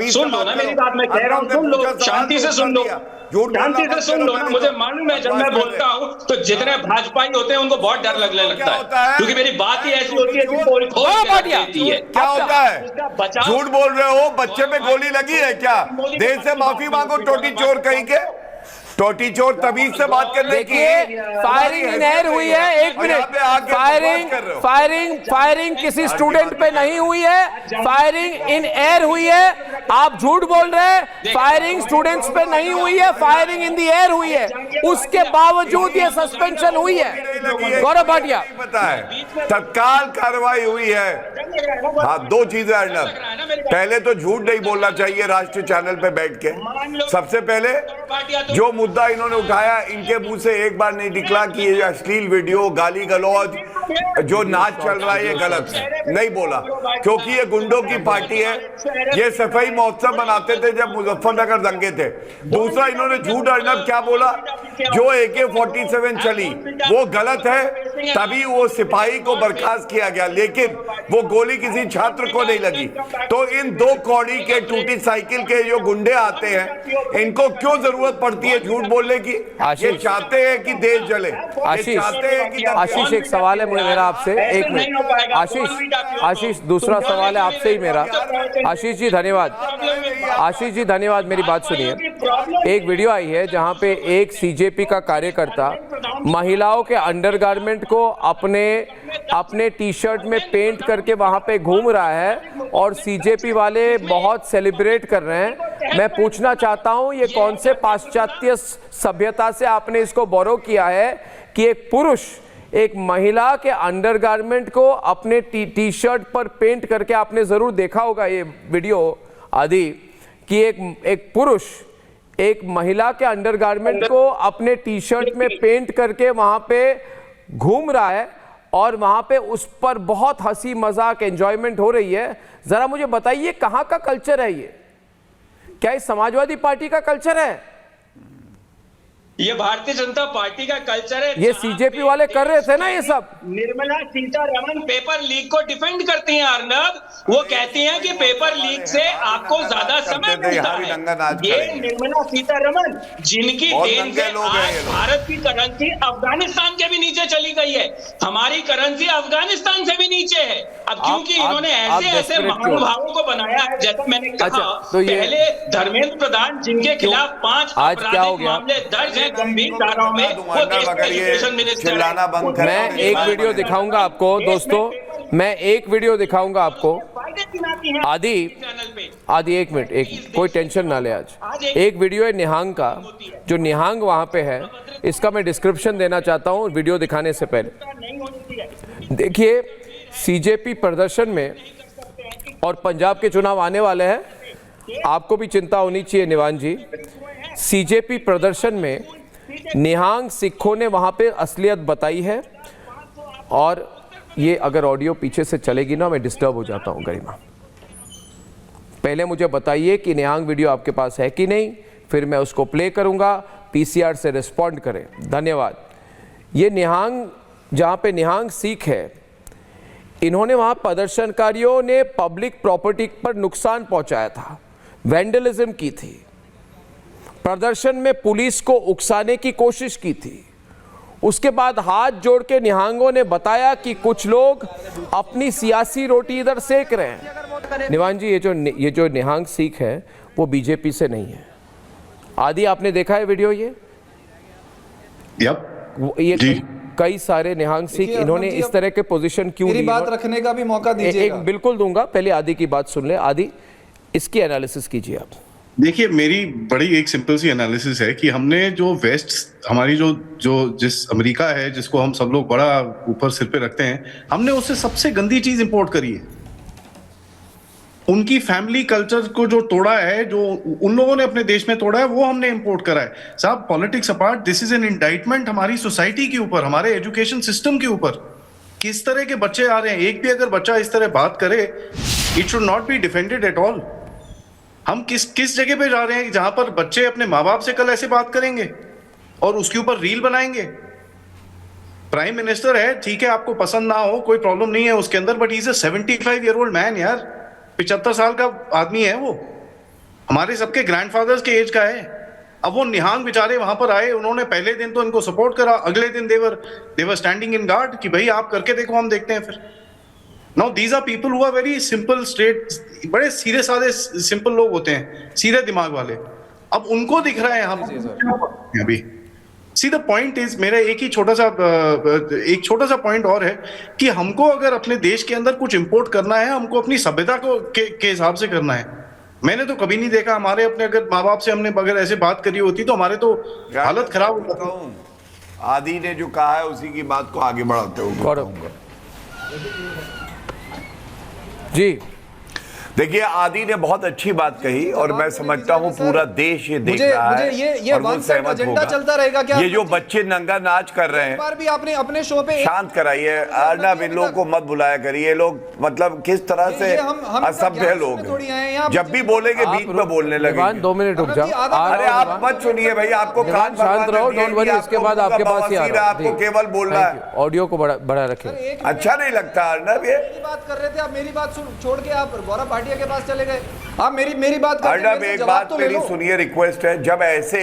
सुन लो ना मेरी बात, मैं कह रहा हूँ सुन लो, शांति से सुन लो, शांति से सुन लो ना। मुझे मालूम है जब मैं बोलता हूँ तो जितने भाजपाई होते हैं उनको बहुत डर लगने लगता है, क्योंकि मेरी बात ही ऐसी होती है कि पोल खोल के देती है। क्या होता है? झूठ बोल रहे हो, बच्चे पे गोली लगी है क्या? देश से माफी मांगो, टोटी चोर कहीं के। टोटी चोर तमीज से बात करने की। फायरिंग इन एयर हुई है, एक मिनट, फायरिंग किसी स्टूडेंट पे नहीं हुई है, फायरिंग इन एयर हुई है। आप झूठ बोल रहे हैं, फायरिंग स्टूडेंट्स पे नहीं हुई है, फायरिंग इन दी एयर हुई है, उसके बावजूद ये सस्पेंशन हुई है। गौरव भाटिया, पता है तत्काल कार्रवाई हुई है। हाँ, दो चीजें अर्नब, पहले तो झूठ नहीं बोलना चाहिए राष्ट्रीय चैनल पे बैठ के। सबसे पहले जो मुद्दा इन्होंने उठाया, इनके मुंह से एक बार नहीं निकला कि ये अश्लील वीडियो, गाली गलौज, जो नाच चल रहा है ये गलत है, नहीं बोला, क्योंकि ये गुंडों की पार्टी है। ये सफाई महोत्सव मनाते थे जब मुजफ्फरनगर दंगे थे। दूसरा, इन्होंने झूठ अर्नब क्या बोला, जो AK-47 चली वो गलत है, तभी वो सिपाही को बर्खास्त किया गया, लेकिन वो गोली किसी छात्र को नहीं लगी। तो इन दो कौड़ी के टूटी साइकिल के जो गुंडे आते हैं, इनको क्यों जरूरत पड़ती है झूठ बोलने की? ये चाहते हैं कि देश जले। आशीष एक सवाल है मेरा आपसे, एक मिनट आशीष, दूसरा सवाल है आपसे ही मेरा। आशीष जी धन्यवाद, आशीष जी धन्यवाद, मेरी बात सुनिए। एक वीडियो आई है जहां पे एक सीजेपी का कार्यकर्ता महिलाओं के अंडरगारमेंट को अपने टी शर्ट में पेंट करके वहां पे घूम रहा है, और सीजेपी वाले बहुत सेलिब्रेट कर रहे हैं। मैं पूछना चाहता हूं, ये कौन से पाश्चात्य सभ्यता से आपने इसको बोरो किया है कि एक पुरुष एक महिला के अंडरगारमेंट को अपने टी शर्ट पर पेंट करके, आपने जरूर देखा होगा ये वीडियो आदि, कि एक पुरुष एक महिला के अंडरगारमेंट को अपने टी शर्ट में पेंट करके वहां पे घूम रहा है, और वहां पे उस पर बहुत हंसी मजाक एंजॉयमेंट हो रही है। जरा मुझे बताइए कहां का कल्चर है ये? क्या ये समाजवादी पार्टी का कल्चर है? ये भारतीय जनता पार्टी का कल्चर है। ये सीजेपी वाले कर रहे थे ना ये सब। निर्मला सीतारमण पेपर लीक को डिफेंड करती हैं अर्नब, वो कहती हैं कि पेपर लीक से आपको ज्यादा समय मिलता है। ये निर्मला सीतारमण, जिनकी देन से आज भारत की करेंसी अफगानिस्तान के भी नीचे चली गई है, हमारी करेंसी अफगानिस्तान से भी नीचे है। अब क्योंकि इन्होंने ऐसे महानुभावों को बनाया है, जैसा मैंने कहा पहले, धर्मेंद्र प्रधान, जिनके खिलाफ 5 आपराधिक मामले दर्ज है गंभीर धाराओं में, वो देश का एजुकेशन मिनिस्टर है। मैं एक वीडियो दिखाऊंगा आपको दोस्तों, मैं एक वीडियो दिखाऊंगा आपको। आदि एक मिनट, एक कोई टेंशन ना ले। आज एक वीडियो है निहांग का, जो निहांग वहां पे है, इसका मैं डिस्क्रिप्शन देना चाहता हूं वीडियो दिखाने से पहले। देखिए, सीजेपी प्रदर्शन में, और पंजाब के चुनाव आने वाले हैं, आपको भी चिंता होनी चाहिए निवान जी। सीजेपी प्रदर्शन में निहांग सिखों ने वहां पे असलियत बताई है, और ये अगर ऑडियो पीछे से चलेगी ना, मैं डिस्टर्ब हो जाता हूं गरिमा। पहले मुझे बताइए कि निहांग वीडियो आपके पास है कि नहीं, फिर मैं उसको प्ले करूंगा, पीसीआर से रिस्पॉन्ड करें। धन्यवाद। ये निहांग, जहां पे निहांग सिख है, इन्होंने वहां प्रदर्शनकारियों ने पब्लिक प्रॉपर्टी पर नुकसान पहुंचाया था, वैंडलिज्म की थी, प्रदर्शन में पुलिस को उकसाने की कोशिश की थी। उसके बाद हाथ जोड़ के निहांगों ने बताया कि कुछ लोग अपनी सियासी रोटी इधर सेक रहे हैं। निवान जी, ये जो निहांग सिख है वो बीजेपी से नहीं है। आदि आपने देखा है वीडियो? ये कई सारे निहंग सिख इन्होंने इस तरह के पोजीशन क्यों मेरी बात रखने का भी मौका दीजिएगा। एक बिल्कुल दूंगा, पहले आदि की बात सुन ले। आदि, इसकी एनालिसिस कीजिए आप। देखिए, मेरी बड़ी एक सिंपल सी एनालिसिस है कि हमने जो वेस्ट, हमारी जिस अमेरिका है जिसको हम सब लोग बड़ा ऊपर सिर पे रखते हैं, हमने उससे सबसे गंदी चीज इंपोर्ट करी है। उनकी फैमिली कल्चर को जो तोड़ा है, जो उन लोगों ने अपने देश में तोड़ा है, वो हमने इंपोर्ट करा है। साहब, politics apart, this is an indictment हमारी सोसाइटी के ऊपर, हमारे एजुकेशन सिस्टम के ऊपर। किस तरह के बच्चे आ रहे हैं, एक भी अगर बच्चा इस तरह बात करे, it should not be defended at all. हम किस जगह पे जा रहे हैं जहां पर बच्चे अपने माँ बाप से कल ऐसे बात करेंगे और उसके ऊपर रील बनाएंगे। प्राइम मिनिस्टर है, ठीक है, आपको पसंद ना हो, कोई प्रॉब्लम नहीं है उसके अंदर, but he is a 75-year-old man यार, 75 साल का आदमी है वो, हमारे सबके ग्रैंडफादर्स के एज का है। अब वो निहंग बेचारे वहां पर आए, उन्होंने पहले दिन तो इनको सपोर्ट करा, अगले दिन देवर स्टैंडिंग इन गार्ड कि भाई आप करके देखो, हम देखते हैं फिर। Now these are people who are very simple, straight, बड़े सीधे साधे सिंपल लोग होते हैं, सीधे दिमाग वाले। अब उनको दिख रहा है हम अभी। सी द पॉइंट इज, मेरा एक छोटा सा पॉइंट और है कि हमको अगर अपने देश के अंदर कुछ इंपोर्ट करना है, हमको अपनी सभ्यता के हिसाब से करना है। मैंने तो कभी नहीं देखा हमारे अपने, अगर माँ बाप से हमने अगर ऐसे बात करी होती तो हमारे तो हालत खराब होता। आदि ने जो कहा है उसी की बात को आगे बढ़ाते हुए जी, देखिए, आदि ने बहुत अच्छी बात कही और मैं समझता हूँ पूरा देश ये देख रहा है ये और वो सहमत होगा। चलता रहेगा क्या? ये जो बच्चे नंगा नाच कर रहे हैं, बार भी आपने अपने शो पे शांत कराइए। अर्नब, इन लोगों को मत बुलाया करिए। लोग मतलब किस तरह से असभ्य लोग हैं, जब भी बोलेंगे बीच में बोलने लगे। 2 मिनट रुक जाओ। अरे आप मत सुनिए भाई, आपको कान शांत रहो, डोंट वरी, इसके बाद आपके पास ही आ रहा है, आपको केवल बोलना है। ऑडियो को बढ़ा रखें। अच्छा नहीं लगता अर्नब, ये बात कर रहे थे आप, मेरी बात छोड़ के आप गौरव भाटिया के पास चले गए। आप मेरी बात अर्नब, एक बात मेरी सुनिए, रिक्वेस्ट है, जब ऐसे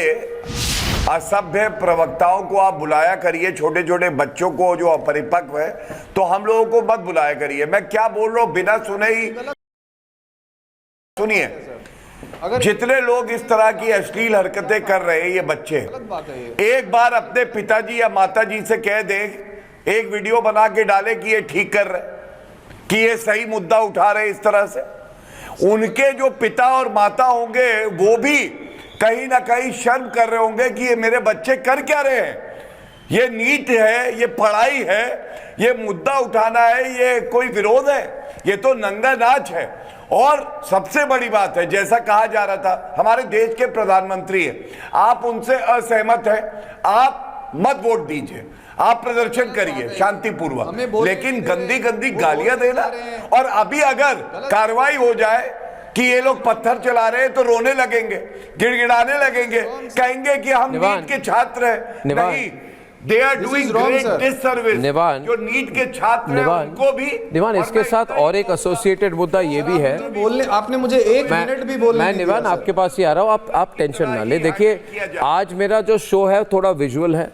असभ्य प्रवक्ताओं को आप बुलाया करिए, छोटे छोटे बच्चों को जो अपरिपक्व है, तो हम लोगों को मत बुलाया करिए। मैं क्या बोल रहा हूं बिना सुने ही सुनिए। जितने लोग इस तरह की अश्लील हरकतें कर रहे हैं ये बच्चे, एक बार अपने पिताजी या माताजी से कह दे, एक वीडियो बना के डाले कि ये ठीक कर रहे, कि ये सही मुद्दा उठा रहे इस तरह से, उनके जो पिता और माता होंगे वो भी कहीं ना कहीं शर्म कर रहे होंगे कि ये मेरे बच्चे कर क्या रहे हैं। ये नीट है, ये पढ़ाई है, ये मुद्दा उठाना है, ये कोई विरोध है? ये तो नंगा नाच है। और सबसे बड़ी बात है, जैसा कहा जा रहा था, हमारे देश के प्रधानमंत्री है, आप उनसे असहमत हैं, आप मत वोट दीजिए, आप प्रदर्शन करिए शांतिपूर्वक, लेकिन गंदी गंदी गालियां देना। और अभी अगर कार्रवाई हो जाए कि ये लोग पत्थर चला रहे हैं तो रोने लगेंगे, गिड़गिड़ाने लगेंगे, कहेंगे कि हम नीट के छात्र हैं। नहीं, they are doing great disservice. जो नीट के छात्र हैं उनको भी। निवान, इसके साथ और एक एसोसिएटेड मुद्दा ये भी है, बोलने आपने मुझे 1 मिनट भी बोलने मैं निवान आपके पास ही आ रहा हूँ, आप टेंशन ना ले। देखिए, आज मेरा जो शो है थोड़ा विजुअल है,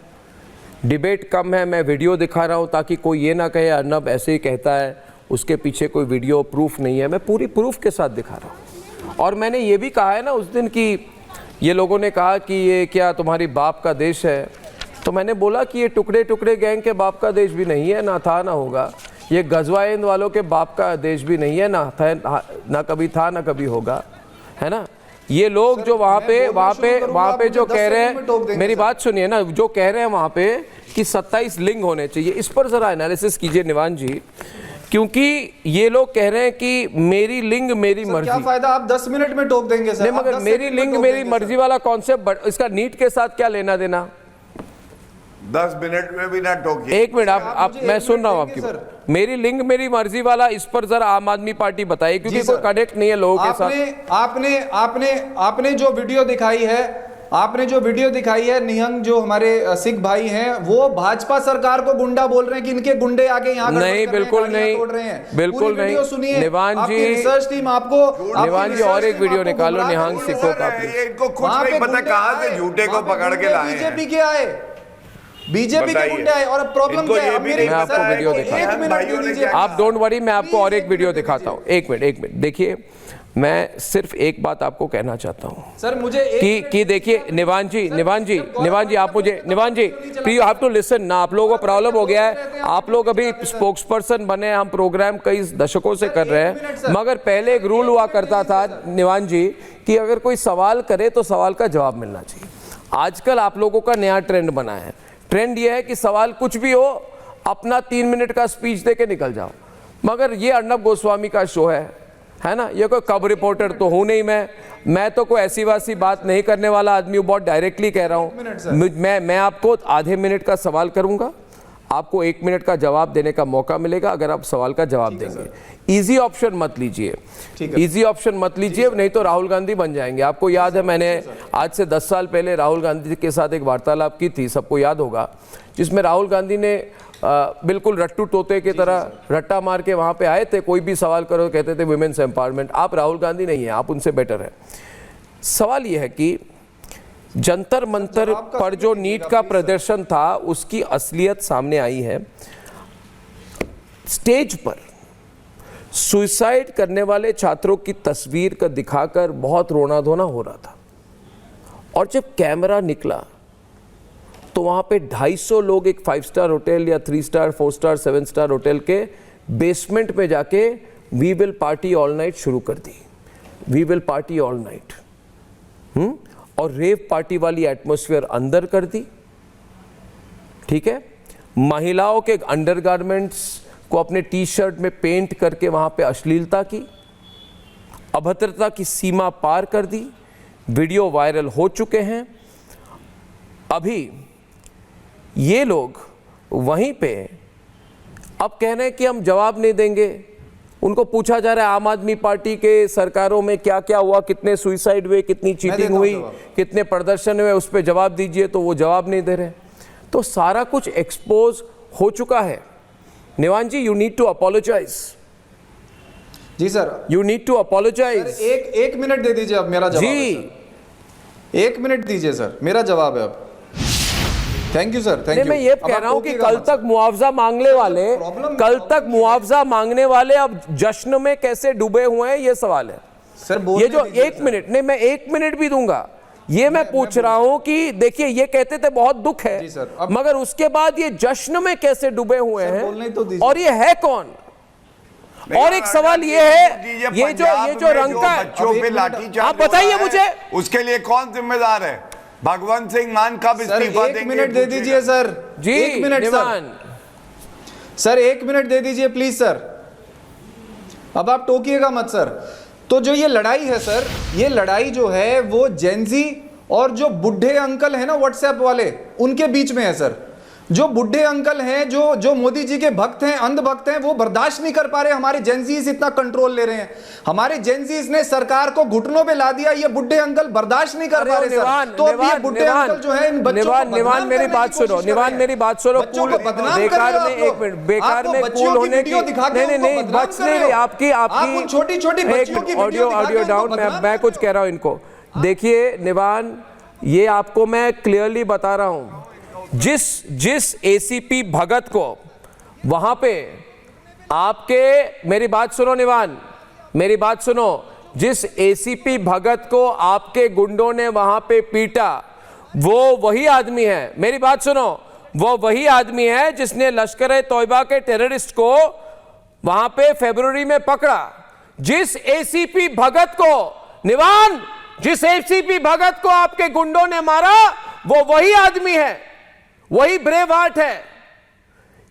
डिबेट कम है, मैं वीडियो दिखा रहा हूँ ताकि कोई ये ना कहे अर्नब ऐसे ही कहता है, उसके पीछे कोई वीडियो प्रूफ नहीं है। मैं पूरी प्रूफ के साथ दिखा रहा हूँ। और मैंने ये भी कहा है ना उस दिन कि ये लोगों ने कहा कि ये क्या तुम्हारी बाप का देश है, तो मैंने बोला कि ये टुकड़े टुकड़े गैंग के बाप का देश भी नहीं है, ना था ना होगा। ये गजवाइंद वालों के बाप का देश भी नहीं है, ना कभी था ना कभी होगा, है ना। ये लोग जो वहाँ पे जो कह रहे हैं, मेरी बात सुनिए ना, जो कह रहे हैं वहाँ पे कि 27 लिंग होने चाहिए, इस पर ज़रा एनालिसिस कीजिए निवान जी, क्योंकि ये लोग कह रहे हैं कि मेरी लिंग मेरी मर्जी। क्या फायदा, आप 10 मिनट में टोक देंगे सर। नहीं, मगर मेरी लिंग मेरी मर्जी वाला कॉन्सेप्ट, इसका नीट के साथ क्या लेना देना? 10 मिनट में भी ना टोकिए। 1 मिनट, आप मैं सुन रहा हूँ आपकी। मेरी लिंग मेरी मर्जी वाला, इस पर जरा आम आदमी पार्टी बताइए, क्योंकि कोई कनेक्ट नहीं है लोगों के साथ। आपने जो वीडियो दिखाई है, निहंग जो हमारे सिख भाई हैं, वो भाजपा सरकार को गुंडा बोल रहे हैं कि इनके गुंडे आगे यहाँ नहीं, बिल्कुल नहीं, बिल्कुल नहीं। सुनिए निवान जी, रिसर्च टीम आपको, निवान जी और एक वीडियो निकालो निहंग सिखों का। इनको खुद नहीं पता कहाँ से झूठे को पकड़ के लाए। बीजेपी के आए, बीजेपी के गुंडे आए। और प्रॉब्लम क्या है? मैं आपको वीडियो दिखाता हूँ, आप डोंट वरी, मैं आपको और एक वीडियो दिखाता हूँ। 1 मिनट देखिए, मैं सिर्फ एक बात आपको कहना चाहता हूं सर, मुझे कि देखिए निवान जी आप मुझे, Nivan ji please you have to listen ना। आप लोगों को प्रॉब्लम हो गया है, आप लोग अभी स्पोक्स पर्सन बने, हम प्रोग्राम कई दशकों से कर रहे हैं, मगर पहले एक रूल हुआ करता था निवान जी कि अगर कोई सवाल करे तो सवाल का जवाब मिलना चाहिए। आजकल आप लोगों का नया ट्रेंड बना है, ट्रेंड ये है कि सवाल कुछ भी हो अपना 3 मिनट का स्पीच दे के निकल जाओ। मगर ये अर्नब गोस्वामी का शो है ना, ये कोई कब रिपोर्टर तो हूँ नहीं मैं तो कोई ऐसी वैसी बात नहीं करने वाला आदमी हूँ, बहुत डायरेक्टली कह रहा हूँ। मैं आपको आधे मिनट का सवाल करूँगा, आपको 1 मिनट का जवाब देने का मौका मिलेगा अगर आप सवाल का जवाब देंगे। इजी ऑप्शन मत लीजिए, इजी ऑप्शन मत लीजिए, नहीं तो राहुल गांधी बन जाएंगे। आपको याद है मैंने आज से 10 साल पहले राहुल गांधी के साथ एक वार्तालाप की थी, सबको याद होगा, जिसमें राहुल गांधी ने बिल्कुल रट्टू तोते की तरह रट्टा मार के वहां पे आए थे, कोई भी सवाल करो कहते थे वुमेन्स एम्पावरमेंट। आप राहुल गांधी नहीं है, आप उनसे बेटर है। सवाल यह है कि जंतर मंतर पर जो नीट का प्रदर्शन था उसकी असलियत सामने आई है। स्टेज पर सुसाइड करने वाले छात्रों की तस्वीर का दिखाकर बहुत रोना धोना हो रहा था, और जब कैमरा निकला तो वहां पे 250 लोग एक 5 स्टार होटल या 3 स्टार 4 स्टार 7 स्टार होटल के बेसमेंट में जाके we will party all night शुरू कर दी, we will party all night, और रेव पार्टी वाली एटमॉस्फेयर अंदर कर दी। ठीक है, महिलाओं के अंडरगारमेंट्स को अपने टी शर्ट में पेंट करके वहां पे अश्लीलता की, अभद्रता की सीमा पार कर दी। वीडियो वायरल हो चुके हैं। अभी ये लोग वहीं पे अब कह रहे हैं कि हम जवाब नहीं देंगे। उनको पूछा जा रहा है आम आदमी पार्टी के सरकारों में क्या क्या हुआ, कितने सुइसाइड हुए, कितनी चीटिंग हुई, कितने प्रदर्शन हुए, उस पर जवाब दीजिए, तो वो जवाब नहीं दे रहे। तो सारा कुछ एक्सपोज हो चुका है। Nivan ji, you need to apologise. जी sir, you need to apologise. एक मिनट दे दीजिए, अब मेरा जवाब जी 1 मिनट दीजिए सर, मेरा जवाब है अब। Thank you sir, thank you. मैं ये कह रहा हूं कि कल तक मुआवजा मांगने वाले, कल तक मुआवजा मांगने वाले अब जश्न में कैसे डूबे हुए हैं, ये सवाल है सर। ये जो 1 मिनट नहीं, मैं 1 मिनट भी दूंगा, ये मैं पूछ रहा हूं कि देखिए ये कहते थे बहुत दुख है, मगर उसके बाद ये जश्न में कैसे डूबे हुए हैं, और ये है कौन? और एक सवाल ये है, ये जो रंग का बच्चों पे लाठीचार्ज, आप बताइए मुझे, उसके लिए कौन जिम्मेदार है? भगवंत सिंह मान कब इस्तीफा देंगे? 1 मिनट दे दीजिए सर जी। 1 मिनट सर 1 मिनट दे दीजिए प्लीज सर, अब आप टोकिएगा मत सर। तो जो ये लड़ाई है सर, ये लड़ाई जो है वो जेनजी और जो बुढ़े अंकल है ना व्हाट्सएप वाले, उनके बीच में है सर। जो बुढ़े अंकल हैं, जो मोदी जी के भक्त हैं, अंध भक्त हैं, वो बर्दाश्त नहीं कर पा रहे हमारे जेनजीज इतना कंट्रोल ले रहे हैं। हमारे जेनजीज ने सरकार को घुटनों पे ला दिया, ये बुढ़े अंकल बर्दाश्त नहीं कर पा रहे सर। तो अब ये बुढ़े अंकल जो है इन बच्चों को निवान मेरी बात सुनो, निवान मेरी बात सुनो। बेकार में 1 मिनट, बेकार में कूल होने की नहीं बच नहीं रही आपकी छोटी-छोटी बच्चियों की ऑडियो डाउन। मैं कुछ कह रहा हूं इनको। देखिए निवान, ये आपको मैं क्लियरली बता रहा हूं, जिस एसीपी भगत को वहां पे आपके, मेरी बात सुनो निवान, मेरी बात सुनो, जिस एसीपी भगत को आपके गुंडों ने वहां पे पीटा, वो वही आदमी है, मेरी बात सुनो, वो वही आदमी है जिसने लश्कर-ए-तौयबा के टेररिस्ट को वहां पे फरवरी में पकड़ा। जिस एसीपी भगत को निवान, जिस एसीपी भगत को आपके गुंडों ने मारा, वो वही आदमी है, वही ब्रेव हार्ट है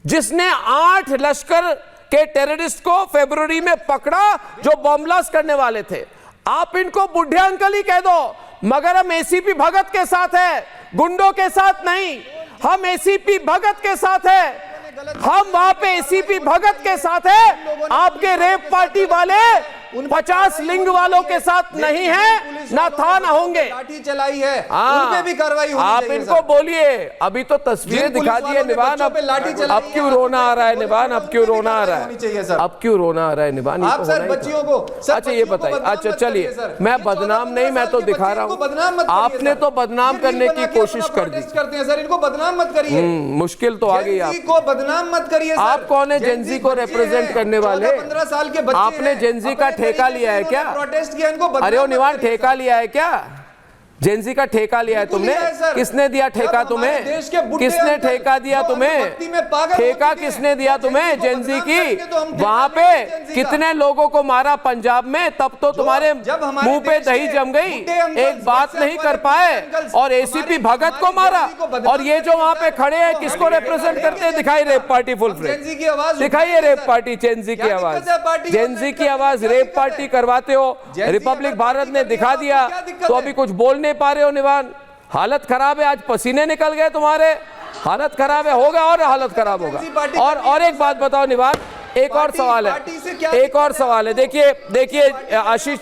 जिसने 8 लश्कर के टेररिस्ट को फरवरी में पकड़ा जो बम ब्लास्ट करने वाले थे। आप इनको बुढ़े अंकल ही कह दो, मगर हम एसीपी भगत के साथ है, गुंडों के साथ नहीं। हम एसीपी भगत के साथ है, हम वहां पे एसीपी भगत के साथ है। आपके रेप पार्टी वाले 50 लिंग वालों के साथ नहीं है, ना था ना होंगे। लाठी चलाई है, उन पे भी कार्रवाई होनी आप चाहिए इनको बोलिए, अभी तो तस्वीरें दिखा दी है निवान, अब क्यों रोना आ रहा है निवान, अब क्यों रोना आ रहा है, अब क्यों रोना आ रहा है निवान? आप सर बच्चियों को, अच्छा ये बताइए, अच्छा चलिए, मैं बदनाम नहीं, मैं तो दिखा रहा हूँ, आपने तो बदनाम करने की कोशिश कर दी करते हैं सर, इनको बदनाम मत करिए। मुश्किल तो आ गई, आपको बदनाम मत करिए। आप कौन है जेनजी को रिप्रेजेंट करने वाले? 15 साल के बच्चे, आपने जेनजी का ठेका लिया है क्या? प्रोटेस्ट किया, इनको अरे ओ निवान, ठेका लिया है क्या? जेंजी का ठेका लिया है तुमने? किसने दिया ठेका तुम्हें? किसने ठेका दिया तुम्हें? ठेका किसने दिया तुम्हें जेंजी की? वहां पे कितने लोगों को मारा पंजाब में, तब तो तुम्हारे मुंह पे दही जम गई, एक बात नहीं कर पाए, और एसीपी भगत को मारा। और ये जो वहां पे खड़े हैं किसको रिप्रेजेंट करते हैं? दिखाई रेप पार्टी फुल फ्लेज, दिखाइए रेप पार्टी, जेंजी की आवाज, जेंजी की आवाज, रेप पार्टी करवाते हो। रिपब्लिक भारत ने दिखा दिया, तो अभी कुछ बोलने पा रहे हो निवान? हालत खराब है, आज पसीने निकल गए तुम्हारे, हालत खराब है, होगा और हालत खराब होगा। और एक बात बताओ निवान, एक और सवाल है, एक और सवाल है। देखिए आशीष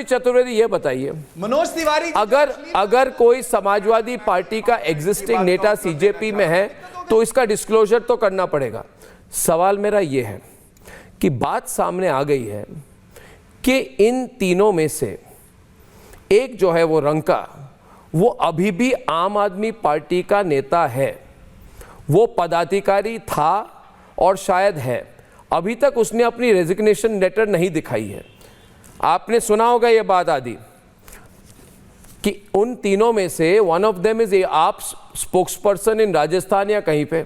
चतुर्वेदी ये बताइए, मनोज तिवारी, अगर कोई समाजवादी पार्टी का एग्जिस्टिंग नेता सीजेपी में है तो इसका डिस्क्लोजर तो करना पड़ेगा। सवाल मेरा ये है कि बात सामने आ गई है कि इन तीनों में से एक जो है वो रंका, वो अभी भी आम आदमी पार्टी का नेता है, वो पदाधिकारी था और शायद है, अभी तक उसने अपनी रेजिग्नेशन लेटर नहीं दिखाई है। आपने सुना होगा ये बात आदि कि उन तीनों में से one of them is a आप स्पोक्सपर्सन इन राजस्थान या कहीं पे।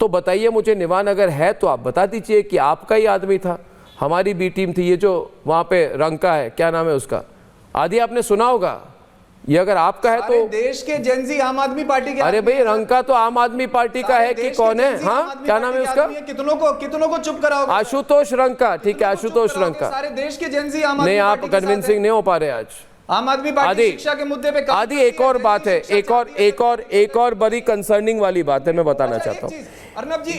तो बताइए मुझे निवान, अगर है तो आप बता दीजिए कि आपका ही आदमी था, हमारी बी टीम थी, ये जो वहां पे रंका है, क्या नाम है उसका, आदि आपने सुना होगा। ये अगर आपका है तो देश के जेंजी आम आदमी पार्टी के, अरे भाई रंका तो आम आदमी पार्टी का है कि कौन है? हाँ, क्या नाम है उसका? कितनों को चुप कराओगे? आशुतोष रंका, ठीक है, आशुतोष रंका। सारे देश के जेंजी आम आदमी नहीं, आप कन्विंसिंग नहीं हो पा रहे आज। आम आदमी पार्टी शिक्षा के मुद्दे पे आदि एक और बात है, एक और बड़ी कंसर्निंग वाली बात है, मैं बताना चाहता हूँ। अर्नब जी,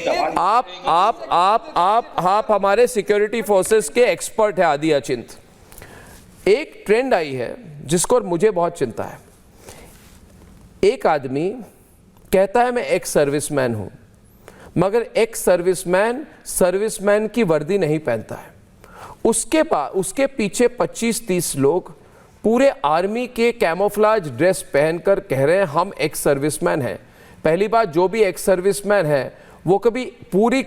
आप हमारे सिक्योरिटी फोर्सेस के एक्सपर्ट है आदि अचिंत। एक ट्रेंड आई है जिसको मुझे बहुत चिंता है। एक आदमी कहता है मैं एक्स सर्विसमैन हूं, मगर एक्स सर्विसमैन की वर्दी नहीं पहनता है। उसके पीछे 25-30 लोग पूरे आर्मी के कैमोफ्लाज ड्रेस पहनकर कह रहे हैं हम एक्स सर्विसमैन हैं। पहली बात, जो भी एक्स सर्विसमैन है वो कभी पूरी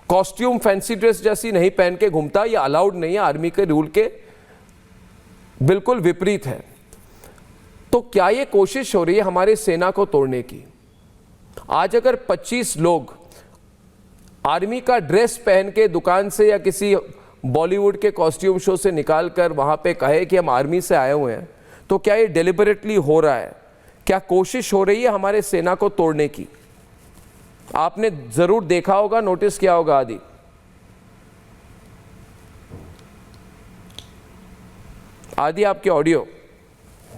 कॉस्ट्यूम फैंसी ड्रेस जैसी नहीं पहन के घूमता, ये अलाउड नहीं है, आर्मी के रूल के बिल्कुल विपरीत है। तो क्या ये कोशिश हो रही है हमारी सेना को तोड़ने की? आज अगर 25 लोग आर्मी का ड्रेस पहन के दुकान से या किसी बॉलीवुड के कॉस्ट्यूम शो से निकाल कर वहां पे कहे कि हम आर्मी से आए हुए हैं, तो क्या ये डेलिबरेटली हो रहा है? क्या कोशिश हो रही है हमारे सेना को तोड़ने की? आपने जरूर देखा होगा, नोटिस किया होगा आदि। आदि आपकी ऑडियो।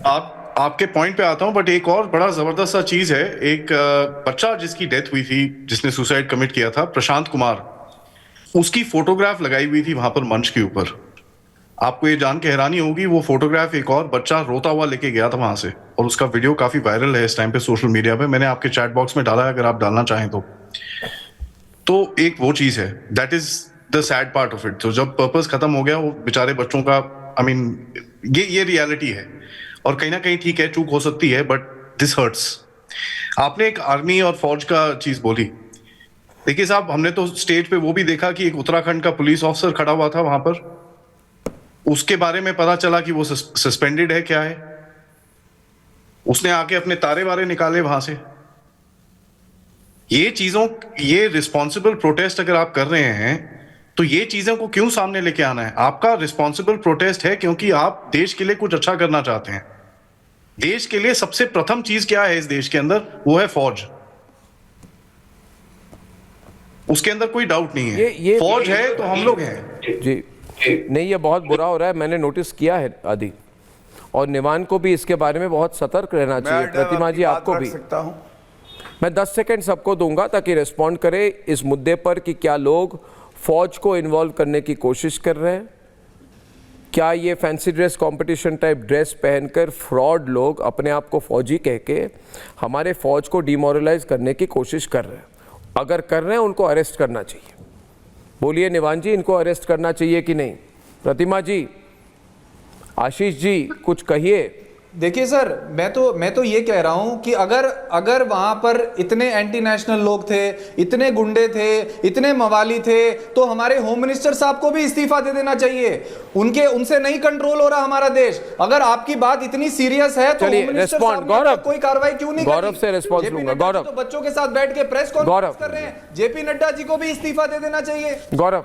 आपके पॉइंट पे आता हूं, बट एक और बड़ा जबरदस्त सा चीज है। एक बच्चा जिसकी डेथ हुई थी, जिसने सुसाइड कमिट किया था, प्रशांत कुमार, उसकी फोटोग्राफ लगाई हुई थी वहां पर मंच के ऊपर। आपको ये जान के हैरानी होगी, वो फोटोग्राफ एक और बच्चा रोता हुआ लेके गया था वहां से, और उसका वीडियो काफी वायरल है इस टाइम पे सोशल मीडिया पे। मैंने आपके चैट बॉक्स में डाला है, अगर आप डालना चाहें तो एक वो चीज है, that is the sad part of it. तो जब पर्पस खत्म हो गया वो बेचारे बच्चों का, ये रियलिटी है। और कहीं ना कहीं ठीक है, चूक हो सकती है, बट दिस हर्ट्स। आपने एक आर्मी और फौज का चीज बोली। देखिए साहब, हमने तो स्टेज पे वो भी देखा कि एक उत्तराखंड का पुलिस ऑफिसर खड़ा हुआ था वहां पर, उसके बारे में पता चला कि वो सस्पेंडेड है, क्या है, उसने आके अपने तारे वारे निकाले वहां से। ये रिस्पॉन्सिबल प्रोटेस्ट अगर आप कर रहे हैं तो ये चीजों को क्यों सामने लेके आना है? आपका रिस्पॉन्सिबल प्रोटेस्ट है क्योंकि आप देश के लिए कुछ अच्छा करना चाहते हैं। देश के लिए सबसे प्रथम चीज क्या है इस देश के अंदर? वो है फौज। उसके अंदर कोई डाउट नहीं है। ये फौज है तो हम लोग हैं जी। नहीं, ये बहुत बुरा हो रहा है, मैंने नोटिस किया है आदि, और निवान को भी इसके बारे में बहुत सतर्क रहना चाहिए। प्रतिमा जी आपको भी मैं 10 सेकंड सबको दूंगा ताकि रिस्पॉन्ड करे इस मुद्दे पर कि क्या लोग फौज को इन्वॉल्व करने की कोशिश कर रहे हैं, क्या ये fancy dress competition type dress पहनकर फ्रॉड लोग अपने आप को फौजी कह के हमारे फौज को डिमोरलाइज करने की कोशिश कर रहे हैं। अगर कर रहे हैं उनको अरेस्ट करना चाहिए। बोलिए निवान जी, इनको अरेस्ट करना चाहिए कि नहीं? प्रतिमा जी, आशीष जी, कुछ कहिए। देखिए सर, मैं तो ये कह रहा हूं कि अगर वहां पर इतने एंटी नेशनल लोग थे, इतने गुंडे थे, इतने मवाली थे, तो हमारे होम मिनिस्टर साहब को भी इस्तीफा दे देना चाहिए। उनसे नहीं कंट्रोल हो रहा हमारा देश। अगर आपकी बात इतनी सीरियस है तो होम मिनिस्टर साहब ने कोई कार्रवाई क्यों नहीं? गौरव से रिस्पॉन्स लूंगा। गौरव तो बच्चों के साथ बैठ के प्रेस कॉन्फ्रेंस कर रहे हैं, जेपी नड्डा जी को भी इस्तीफा दे देना चाहिए। गौरव,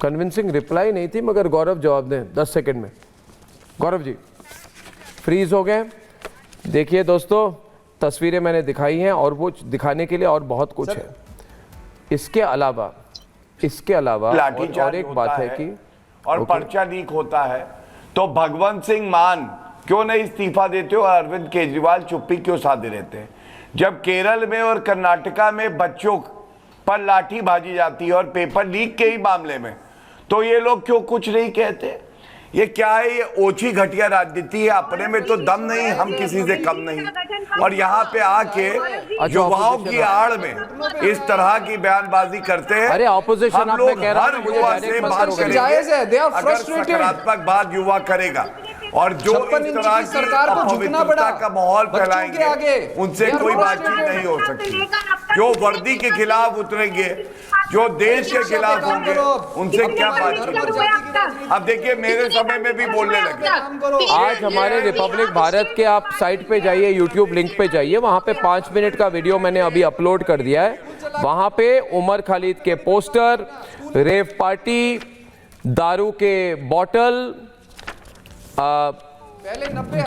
कन्विंसिंग रिप्लाई नहीं थी, मगर गौरव जवाब दें 10 सेकंड में। गौरव जी फ्रीज हो गए। देखिए दोस्तों, तस्वीरें मैंने दिखाई हैं और वो दिखाने के लिए और बहुत कुछ है। इसके अलावा और एक बात है कि और पर्चा लीक होता है तो भगवंत सिंह मान क्यों नहीं इस्तीफा देते हो? अरविंद केजरीवाल चुप्पी क्यों साधे रहते हैं? जब केरल में और कर्नाटका में बच्चों पर लाठी भाजी जाती है और पेपर लीक के ही मामले में, तो ये लोग क्यों कुछ नहीं कहते? ये क्या है? ये ओछी घटिया राजनीति है। अपने में तो दम नहीं, हम किसी से कम नहीं, और यहाँ पे आके युवाओं की आड़ में इस तरह की बयानबाजी करते हैं। अरे ऑपोजिशन, हम लोग हर युवा से बात करेंगे, अगर सकारात्मक बात युवा करेगा और जो इस तरह की सरकार को झुकना पड़ा का माहौल फैलाएंगे, उनसे कोई बातचीत नहीं हो सकती। जो वर्दी के खिलाफ उतरेंगे, जो देश के खिलाफ होंगे, उनसे क्या बातचीत होगी? अब देखिए, मेरे समय में भी बोलने लगे। आज हमारे रिपब्लिक भारत के आप साइट पे जाइए, यूट्यूब लिंक पे जाइए, वहां पे 5 मिनट का वीडियो मैंने अभी अपलोड कर दिया है। वहां पे उमर खालिद के पोस्टर, रेव पार्टी, दारू के बॉटल,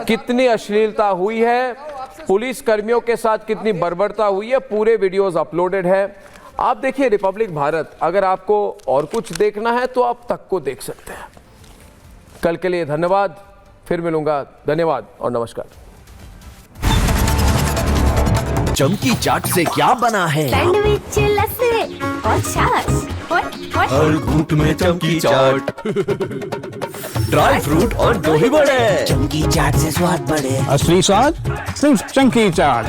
कितनी अश्लीलता हुई है, पुलिस कर्मियों के साथ कितनी बर्बरता हुई है, पूरे वीडियोस अपलोडेड है। आप देखिए रिपब्लिक भारत। अगर आपको और कुछ देखना है तो आप तक को देख सकते हैं। कल के लिए धन्यवाद, फिर मिलूंगा। धन्यवाद और नमस्कार। चमकी चाट से क्या बना है? सैंडविच, लस्सी और छाछ। हर घूंट में चमकी चाट, ड्राई फ्रूट और दही बड़े। चमकी चाट से स्वाद बढ़े। असली स्वाद सिर्फ चमकी चाट।